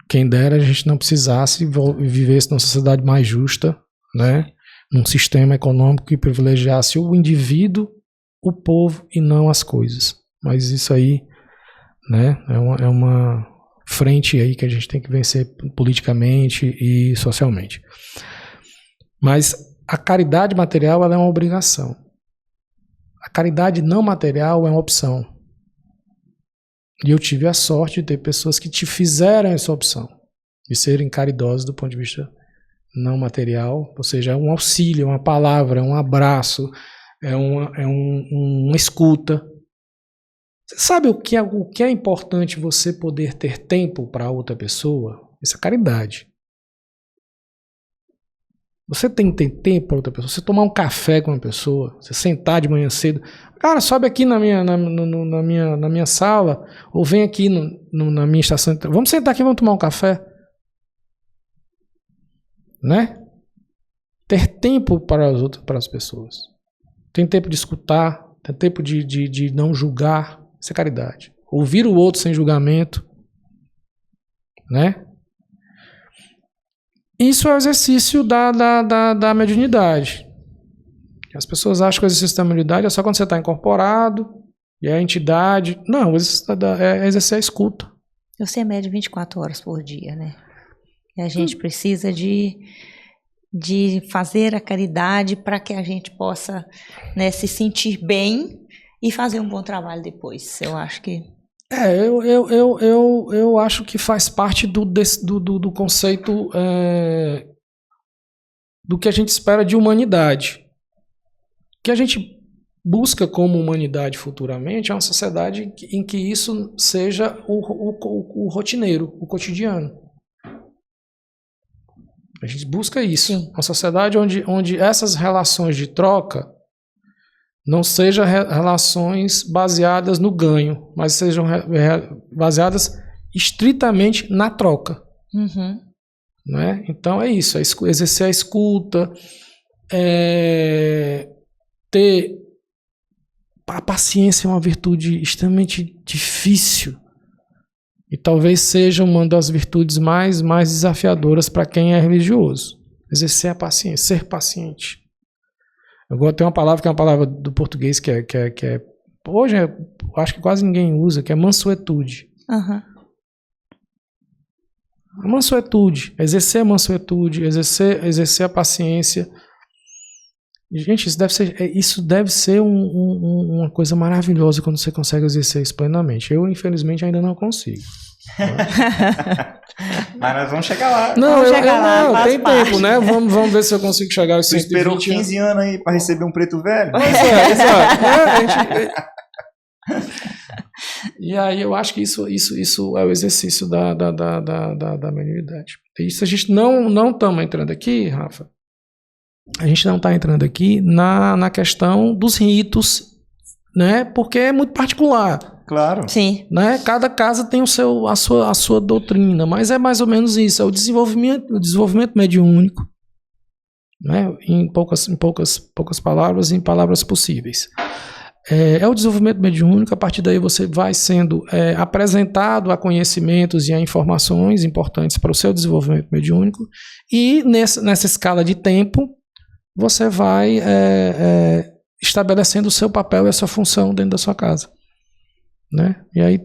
Quem dera a gente não precisasse vivesse numa sociedade mais justa, né? Num sistema econômico que privilegiasse o indivíduo, o povo e não as coisas. Mas isso aí, né, é uma frente aí que a gente tem que vencer politicamente e socialmente. Mas a caridade material ela é uma obrigação. A caridade não material é uma opção. E eu tive a sorte de ter pessoas que te fizeram essa opção, de serem caridosos do ponto de vista não material, ou seja, é um auxílio, uma palavra, um abraço, é uma escuta. Você sabe o que é importante você poder ter tempo para outra pessoa? Isso é caridade. Você tem que ter tempo para outra pessoa, você tomar um café com uma pessoa, você sentar de manhã cedo, cara, sobe aqui na minha sala, ou vem aqui na minha estação, vamos sentar aqui, vamos tomar um café. Né? Ter tempo para as pessoas. Tem tempo de escutar, tem tempo de não julgar, isso é caridade. Ouvir o outro sem julgamento, né? Isso é o exercício da mediunidade. As pessoas acham que o exercício da mediunidade é só quando você está incorporado, e a entidade... Não, o exercício é exercer a escuta. Você é médio 24 horas por dia, né? E a gente precisa de fazer a caridade para que a gente possa, né, se sentir bem e fazer um bom trabalho depois. Eu acho que... Eu acho que faz parte do conceito do que a gente espera de humanidade. O que a gente busca como humanidade futuramente é uma sociedade em que isso seja o rotineiro, o cotidiano. A gente busca isso. Sim. Uma sociedade onde essas relações de troca não sejam relações baseadas no ganho, mas sejam baseadas estritamente na troca. Uhum. Né? Então é isso, exercer a escuta, ter... A paciência é uma virtude extremamente difícil e talvez seja uma das virtudes mais desafiadoras para quem é religioso. Exercer a paciência, ser paciente. Eu tenho uma palavra que é uma palavra do português que é hoje acho que quase ninguém usa, que é mansuetude. Uhum. A mansuetude, exercer a mansuetude, exercer a paciência. Gente, isso deve ser uma coisa maravilhosa quando você consegue exercer isso plenamente. Eu, infelizmente, ainda não consigo. Mas nós vamos chegar lá. Não, tem parte. tempo, né? Vamos ver se eu consigo chegar aos 120 esperou 15 anos aí pra receber um preto velho? Exato. E aí eu acho que isso é o exercício da mediunidade. Isso a gente não estamos entrando aqui, Rafa. A gente não está entrando aqui na questão dos ritos, né? Porque é muito particular. Claro. Sim. Né? Cada casa tem a sua doutrina, mas é mais ou menos isso, é o desenvolvimento mediúnico, né? Em poucas palavras, em palavras possíveis. É o desenvolvimento mediúnico, a partir daí você vai sendo apresentado a conhecimentos e a informações importantes para o seu desenvolvimento mediúnico, e nessa escala de tempo você vai estabelecendo o seu papel e a sua função dentro da sua casa. Né? E aí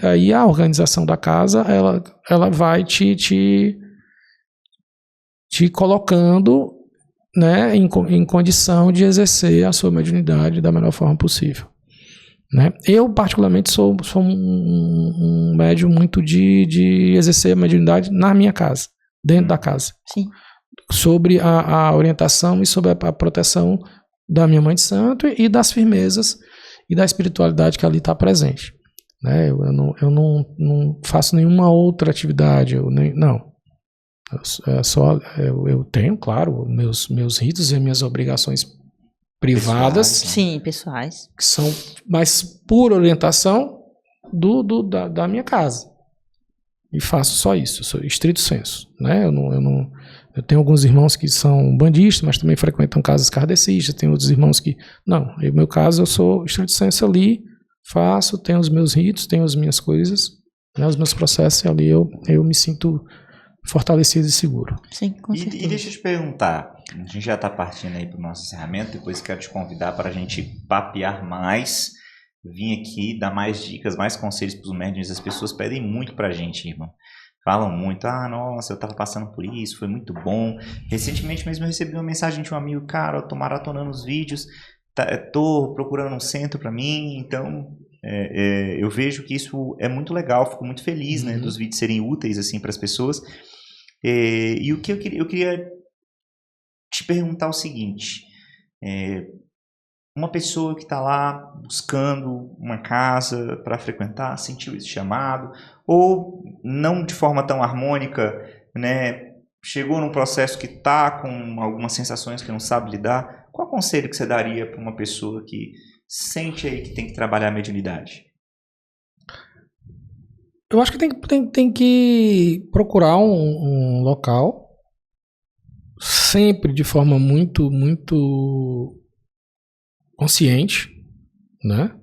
aí a organização da casa ela vai te colocando, né, em condição de exercer a sua mediunidade da melhor forma possível. Né? Eu particularmente sou um médium muito de exercer a mediunidade na minha casa, dentro da casa. Sim. Sobre a orientação e sobre a proteção da minha Mãe de Santo e das firmezas e da espiritualidade que ali está presente. Né? Eu não faço nenhuma outra atividade. Eu tenho, claro, meus ritos e minhas obrigações privadas. Sim, pessoais. Que são mais por orientação da minha casa. E faço só isso, eu sou estrito senso. Né? Eu tenho alguns irmãos que são bandistas, mas também frequentam casas kardecistas. Tenho outros irmãos que... Não, no meu caso eu sou estrito senso ali, tenho os meus ritos, tenho as minhas coisas, né, os meus processos, e ali eu me sinto fortalecido e seguro. Sim, com certeza. E deixa eu te perguntar, a gente já está partindo aí para o nosso encerramento, depois quero te convidar para a gente papear mais, vir aqui, dar mais dicas, mais conselhos para os médiuns. As pessoas pedem muito para a gente, irmão. Falam muito, nossa, eu estava passando por isso, foi muito bom. Recentemente mesmo eu recebi uma mensagem de um amigo, cara, eu tô maratonando os vídeos, tô procurando um centro para mim, então eu vejo que isso é muito legal, fico muito feliz, né, dos vídeos serem úteis assim para as pessoas. E o que eu queria te perguntar o seguinte, uma pessoa que está lá buscando uma casa para frequentar, sentiu esse chamado, ou não de forma tão harmônica, né, chegou num processo que está com algumas sensações que não sabe lidar, qual conselho que você daria para uma pessoa que sente aí que tem que trabalhar a mediunidade? Eu acho que tem que procurar um local, sempre de forma muito, muito consciente, né?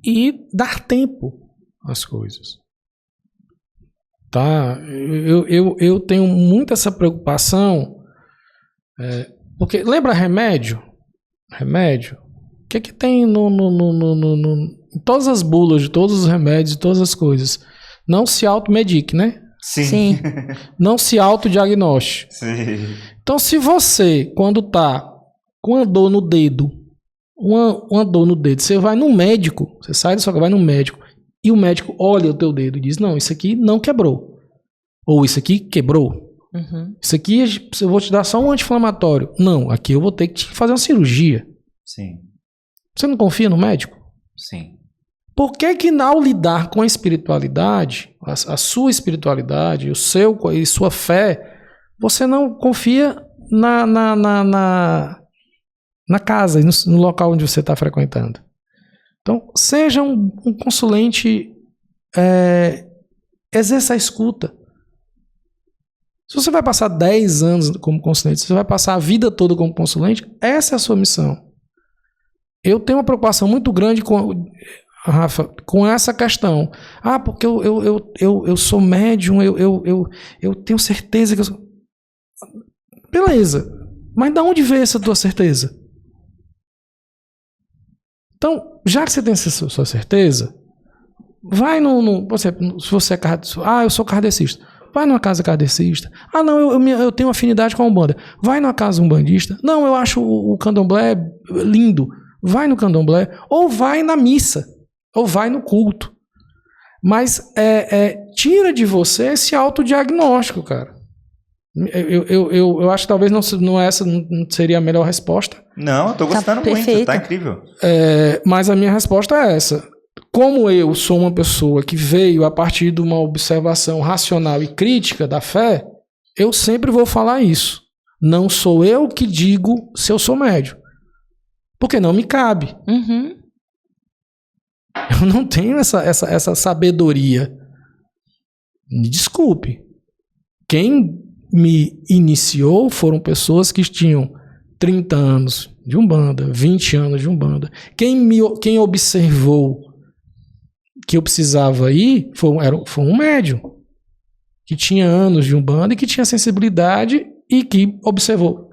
E dar tempo às coisas. Tá? Eu tenho muito essa preocupação, porque lembra remédio? Remédio? O que tem em todas as bulas de todos os remédios, de todas as coisas? Não se automedique, né? Sim. Não se autodiagnoste. Sim. Então, se você, quando tá com uma dor no dedo, você vai no médico, você sai da sua casa, vai no médico, e o médico olha o teu dedo e diz, não, isso aqui não quebrou. Ou isso aqui quebrou. Uhum. Isso aqui eu vou te dar só um anti-inflamatório. Não, aqui eu vou ter que te fazer uma cirurgia. Sim. Você não confia no médico? Sim. Por que ao lidar com a espiritualidade, a sua espiritualidade, e sua fé, você não confia na casa, no local onde você está frequentando? Então, seja um consulente, exerça a escuta. Se você vai passar 10 anos como consulente, se você vai passar a vida toda como consulente, essa é a sua missão. Eu tenho uma preocupação muito grande Rafa, com essa questão. Porque eu sou médium, eu tenho certeza que eu sou... Beleza, mas de onde veio essa tua certeza? Então, já que você tem essa sua certeza, vai se você é kardecista, eu sou kardecista. Vai numa casa kardecista. Ah, não, eu tenho afinidade com a Umbanda. Vai numa casa umbandista. Não, eu acho o candomblé lindo. Vai no candomblé. Ou vai na missa. Ou vai no culto. Mas tira de você esse autodiagnóstico, cara. Eu acho que talvez essa não seria a melhor resposta. Não, eu tô gostando muito, tá incrível. Mas a minha resposta é essa. Como eu sou uma pessoa que veio a partir de uma observação racional e crítica da fé, eu sempre vou falar isso. Não sou eu que digo se eu sou médium. Porque não me cabe. Uhum. Eu não tenho essa sabedoria. Me desculpe. Quem me iniciou foram pessoas que tinham 30 anos de Umbanda, 20 anos de Umbanda. Quem observou que eu precisava ir foi um médium que tinha anos de Umbanda e que tinha sensibilidade e que observou.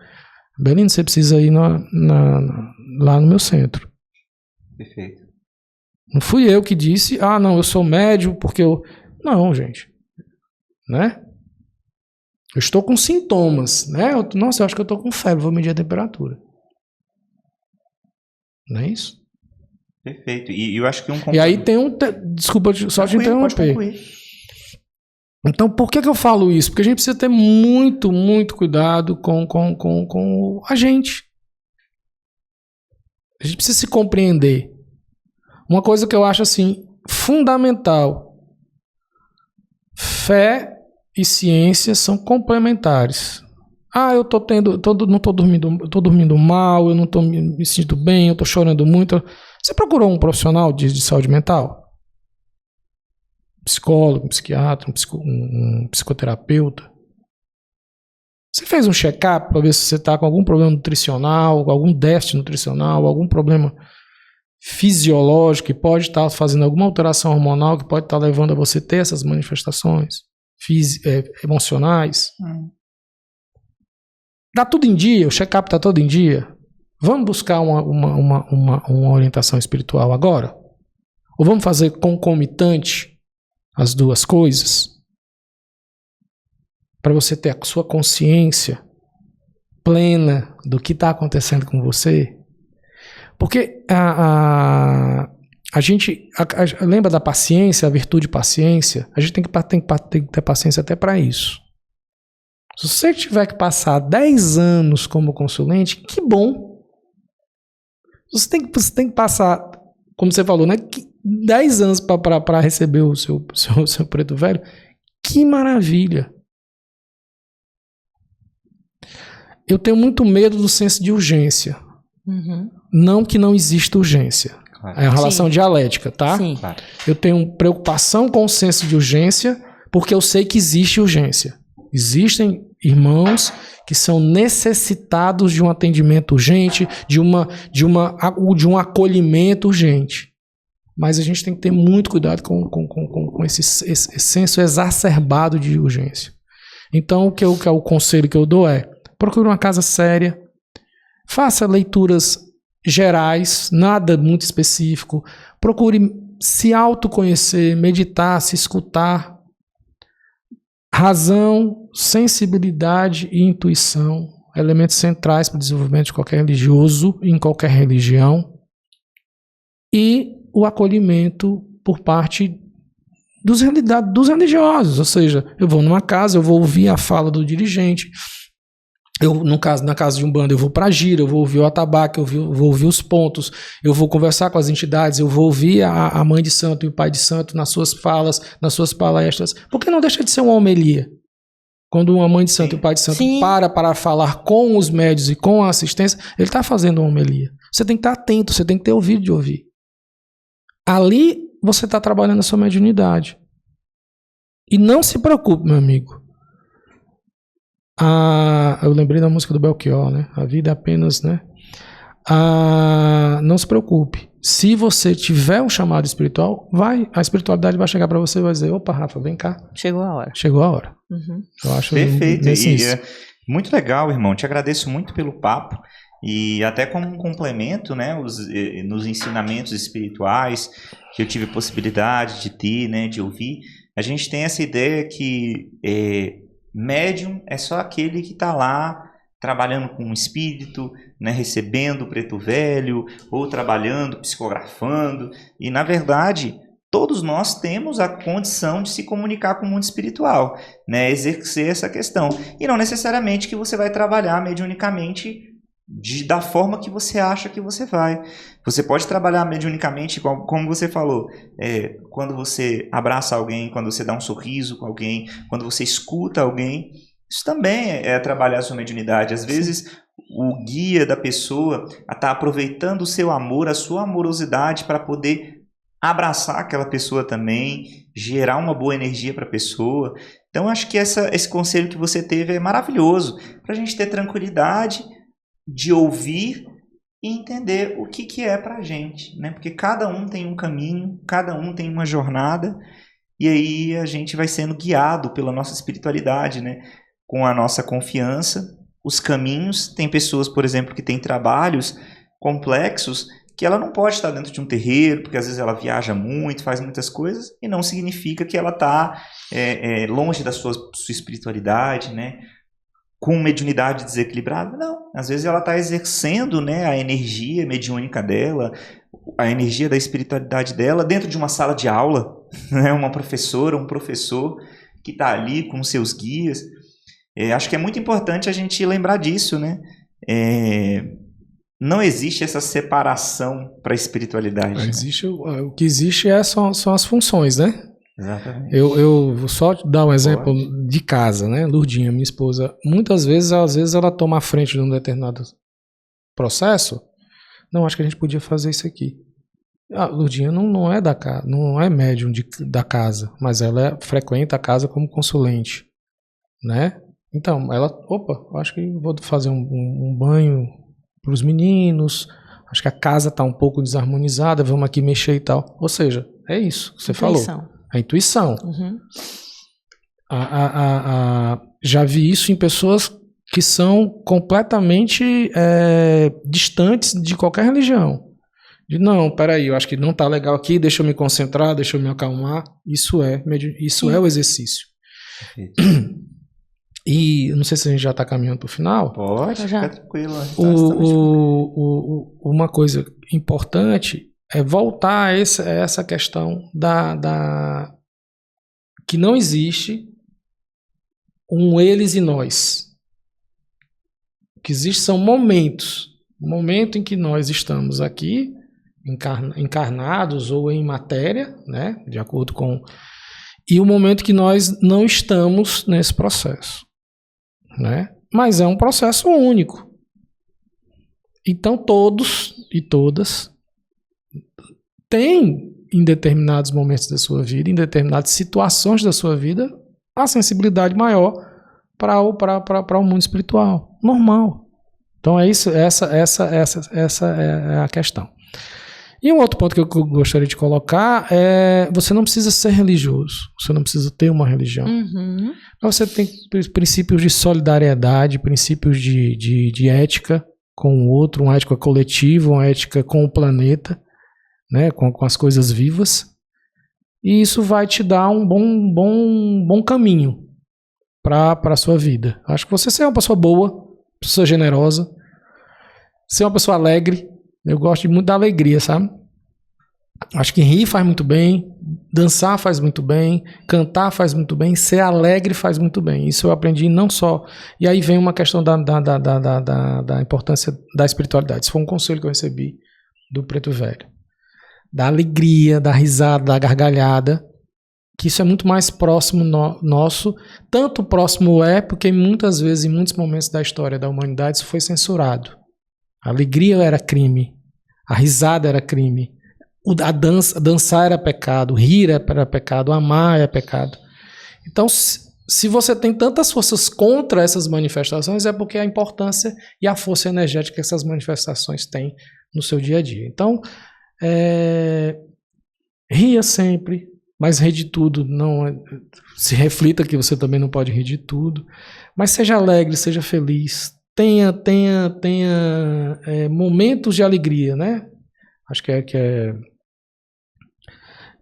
Belino, você precisa ir lá no meu centro. Perfeito. Não fui eu que disse, não, eu sou médium porque eu... Não, gente. Né? Eu estou com sintomas, né? Nossa, eu acho que eu estou com febre, vou medir a temperatura. Não é isso? Perfeito. E eu acho que E aí tem desculpa só te interromper. Então, por que eu falo isso? Porque a gente precisa ter muito, muito cuidado com a gente. A gente precisa se compreender. Uma coisa que eu acho assim fundamental: fé e ciência são complementares. Eu não tô dormindo mal, eu não tô me sentindo bem, eu tô chorando muito. Você procurou um profissional de saúde mental? Psicólogo, um psiquiatra, um psicoterapeuta? Você fez um check-up para ver se você está com algum problema nutricional, algum déficit nutricional, algum problema fisiológico que pode estar fazendo alguma alteração hormonal que pode estar levando a você ter essas manifestações emocionais? Tá tudo em dia, o check-up tá todo em dia. Vamos buscar uma orientação espiritual agora? Ou vamos fazer concomitante as duas coisas? Para você ter a sua consciência plena do que está acontecendo com você. Porque a gente lembra da paciência, a virtude paciência? A gente tem que ter paciência até para isso. Se você tiver que passar 10 anos como consulente, que bom. Você tem que passar, como você falou, né, 10 anos para receber o seu preto velho. Que maravilha. Eu tenho muito medo do senso de urgência. Uhum. Não que não exista urgência. Claro. É uma relação dialética, tá? Sim. Eu tenho preocupação com o senso de urgência porque eu sei que existe urgência. Existem irmãos que são necessitados de um atendimento urgente, de um acolhimento urgente. Mas a gente tem que ter muito cuidado com esse senso exacerbado de urgência. Então, o conselho que eu dou é: procure uma casa séria, faça leituras gerais, nada muito específico, procure se autoconhecer, meditar, se escutar. Razão, sensibilidade e intuição, elementos centrais para o desenvolvimento de qualquer religioso, em qualquer religião. E o acolhimento por parte dos religiosos, ou seja, eu vou numa casa, eu vou ouvir a fala do dirigente, na casa de Umbanda eu vou para a gira, eu vou ouvir o atabaque, eu vou ouvir os pontos, eu vou conversar com as entidades, eu vou ouvir a mãe de santo e o pai de santo nas suas falas, nas suas palestras, porque não deixa de ser uma homilia. Quando uma mãe de santo e o pai de santo para falar com os médios e com a assistência, ele está fazendo uma homilia. Você tem que estar atento, você tem que ter ouvido de ouvir. Ali você está trabalhando a sua mediunidade. E não se preocupe, meu amigo. Eu lembrei da música do Belchior, né? A vida é apenas, né? Não se preocupe. Se você tiver um chamado espiritual, a espiritualidade vai chegar para você e vai dizer: opa, Rafa, vem cá. Chegou a hora. Chegou a hora. Uhum. Eu acho perfeito. Muito legal, irmão. Te agradeço muito pelo papo. E até como um complemento, né, nos ensinamentos espirituais que eu tive possibilidade de ter, né, de ouvir, a gente tem essa ideia que médium é só aquele que está lá trabalhando com um espírito, né, recebendo o preto velho, ou trabalhando, psicografando, e na verdade todos nós temos a condição de se comunicar com o mundo espiritual, né, exercer essa questão, e não necessariamente que você vai trabalhar mediunicamente da forma que você acha que você vai. Você pode trabalhar mediunicamente, como você falou, quando você abraça alguém, quando você dá um sorriso com alguém, quando você escuta alguém. Isso também é trabalhar a sua mediunidade. Às vezes, o guia da pessoa está aproveitando o seu amor, a sua amorosidade, para poder abraçar aquela pessoa também, gerar uma boa energia para a pessoa. Então, acho que esse conselho que você teve é maravilhoso, para a gente ter tranquilidade de ouvir e entender o que é para a gente, né? Porque cada um tem um caminho, cada um tem uma jornada, e aí a gente vai sendo guiado pela nossa espiritualidade, né? Com a nossa confiança, os caminhos. Tem pessoas, por exemplo, que têm trabalhos complexos que ela não pode estar dentro de um terreiro, porque às vezes ela viaja muito, faz muitas coisas, e não significa que ela está longe da sua espiritualidade, né? Com mediunidade desequilibrada. Não, às vezes ela está exercendo, né, a energia mediúnica dela, a energia da espiritualidade dela dentro de uma sala de aula, né? Uma professora, um professor que está ali com seus guias. Acho que é muito importante a gente lembrar disso, né? Não existe essa separação para a espiritualidade. O que existe são as funções, né? Exatamente. Eu vou só dar um exemplo de casa, né? Lurdinha, minha esposa, às vezes ela toma a frente de um determinado processo. Não, acho que a gente podia fazer isso aqui. Lurdinha não é da casa, não é médium da casa, mas ela frequenta a casa como consulente, né? Então, ela, acho que vou fazer um banho para os meninos, acho que a casa está um pouco desarmonizada, vamos aqui mexer e tal. Ou seja, é isso que você falou. A intuição. Uhum. Já vi isso em pessoas que são completamente distantes de qualquer religião. Não, peraí, eu acho que não está legal aqui, deixa eu me concentrar, deixa eu me acalmar. Isso é o exercício. E não sei se a gente já está caminhando para o final. Pode, fica tranquilo. Uma coisa importante é voltar a essa questão que não existe um eles e nós. O que existe são momentos. O momento em que nós estamos aqui, encarnados ou em matéria, né, de acordo com... E o momento que nós não estamos nesse processo, né? Mas é um processo único. Então todos e todas têm, em determinados momentos da sua vida, em determinadas situações da sua vida, a sensibilidade maior para o mundo espiritual. Normal. Então é isso, essa é a questão. E um outro ponto que eu gostaria de colocar é: você não precisa ser religioso, você não precisa ter uma religião. Uhum. Você tem princípios de solidariedade, princípios de ética com o outro, uma ética coletiva, uma ética com o planeta, né, com as coisas vivas. E isso vai te dar um bom caminho para a sua vida. Acho que você ser uma pessoa boa, pessoa generosa, ser uma pessoa alegre. Eu gosto muito da alegria, sabe? Acho que rir faz muito bem, dançar faz muito bem, cantar faz muito bem, ser alegre faz muito bem. Isso eu aprendi não só... E aí vem uma questão da importância da espiritualidade. Isso foi um conselho que eu recebi do Preto Velho. Da alegria, da risada, da gargalhada, que isso é muito mais próximo nosso. Tanto próximo porque muitas vezes, em muitos momentos da história da humanidade, isso foi censurado. A alegria era crime, a risada era crime, dançar era pecado, rir era pecado, amar é pecado. Então, se você tem tantas forças contra essas manifestações, é porque a importância e a força energética que essas manifestações têm no seu dia a dia. Então, ria sempre, mas rir de tudo. Não se reflita que você também não pode rir de tudo, mas seja alegre, seja feliz. Tenha momentos de alegria, né? Acho que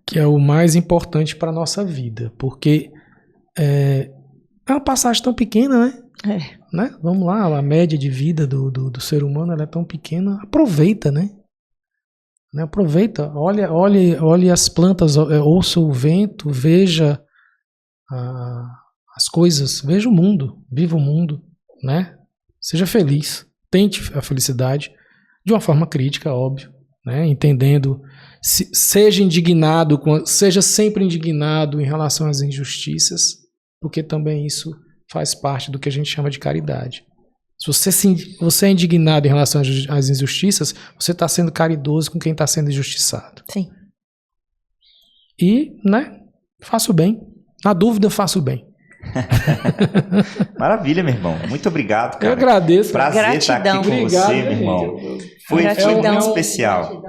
que é o mais importante para a nossa vida, porque é uma passagem tão pequena, né? Né? Vamos lá, a média de vida do ser humano ela é tão pequena, aproveita, né? Aproveita, olhe as plantas, ouça o vento, veja as coisas, veja o mundo, viva o mundo, né? Seja feliz, tente a felicidade de uma forma crítica, óbvio, né? Entendendo, seja indignado, seja sempre indignado em relação às injustiças, porque também isso faz parte do que a gente chama de caridade. Se você é indignado em relação às injustiças, você está sendo caridoso com quem está sendo injustiçado. Sim. E, né, faça o bem. Na dúvida, faça o bem. Maravilha, meu irmão. Muito obrigado, cara. Eu agradeço. Prazer estar aqui com Obrigado, você, meu irmão. Foi muito especial.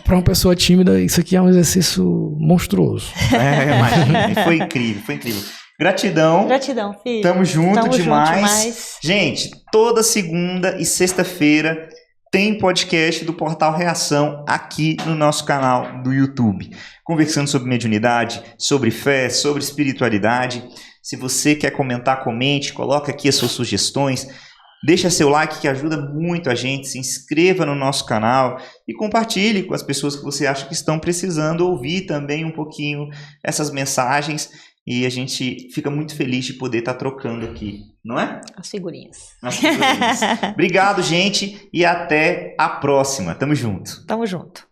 Para uma pessoa tímida, isso aqui é um exercício monstruoso. Imagina. Foi incrível, foi incrível. Gratidão. Gratidão, filho. Tamo junto demais. demais. Gente, toda segunda e sexta-feira tem podcast do Portal Reação aqui no nosso canal do YouTube. Conversando sobre mediunidade, sobre fé, sobre espiritualidade. Se você quer comentar, comente, coloca aqui as suas sugestões. Deixa seu like que ajuda muito a gente. Se inscreva no nosso canal e compartilhe com as pessoas que você acha que estão precisando ouvir também um pouquinho essas mensagens. E a gente fica muito feliz de poder estar trocando aqui, não é? As figurinhas. Obrigado, gente, e até a próxima. Tamo junto. Tamo junto.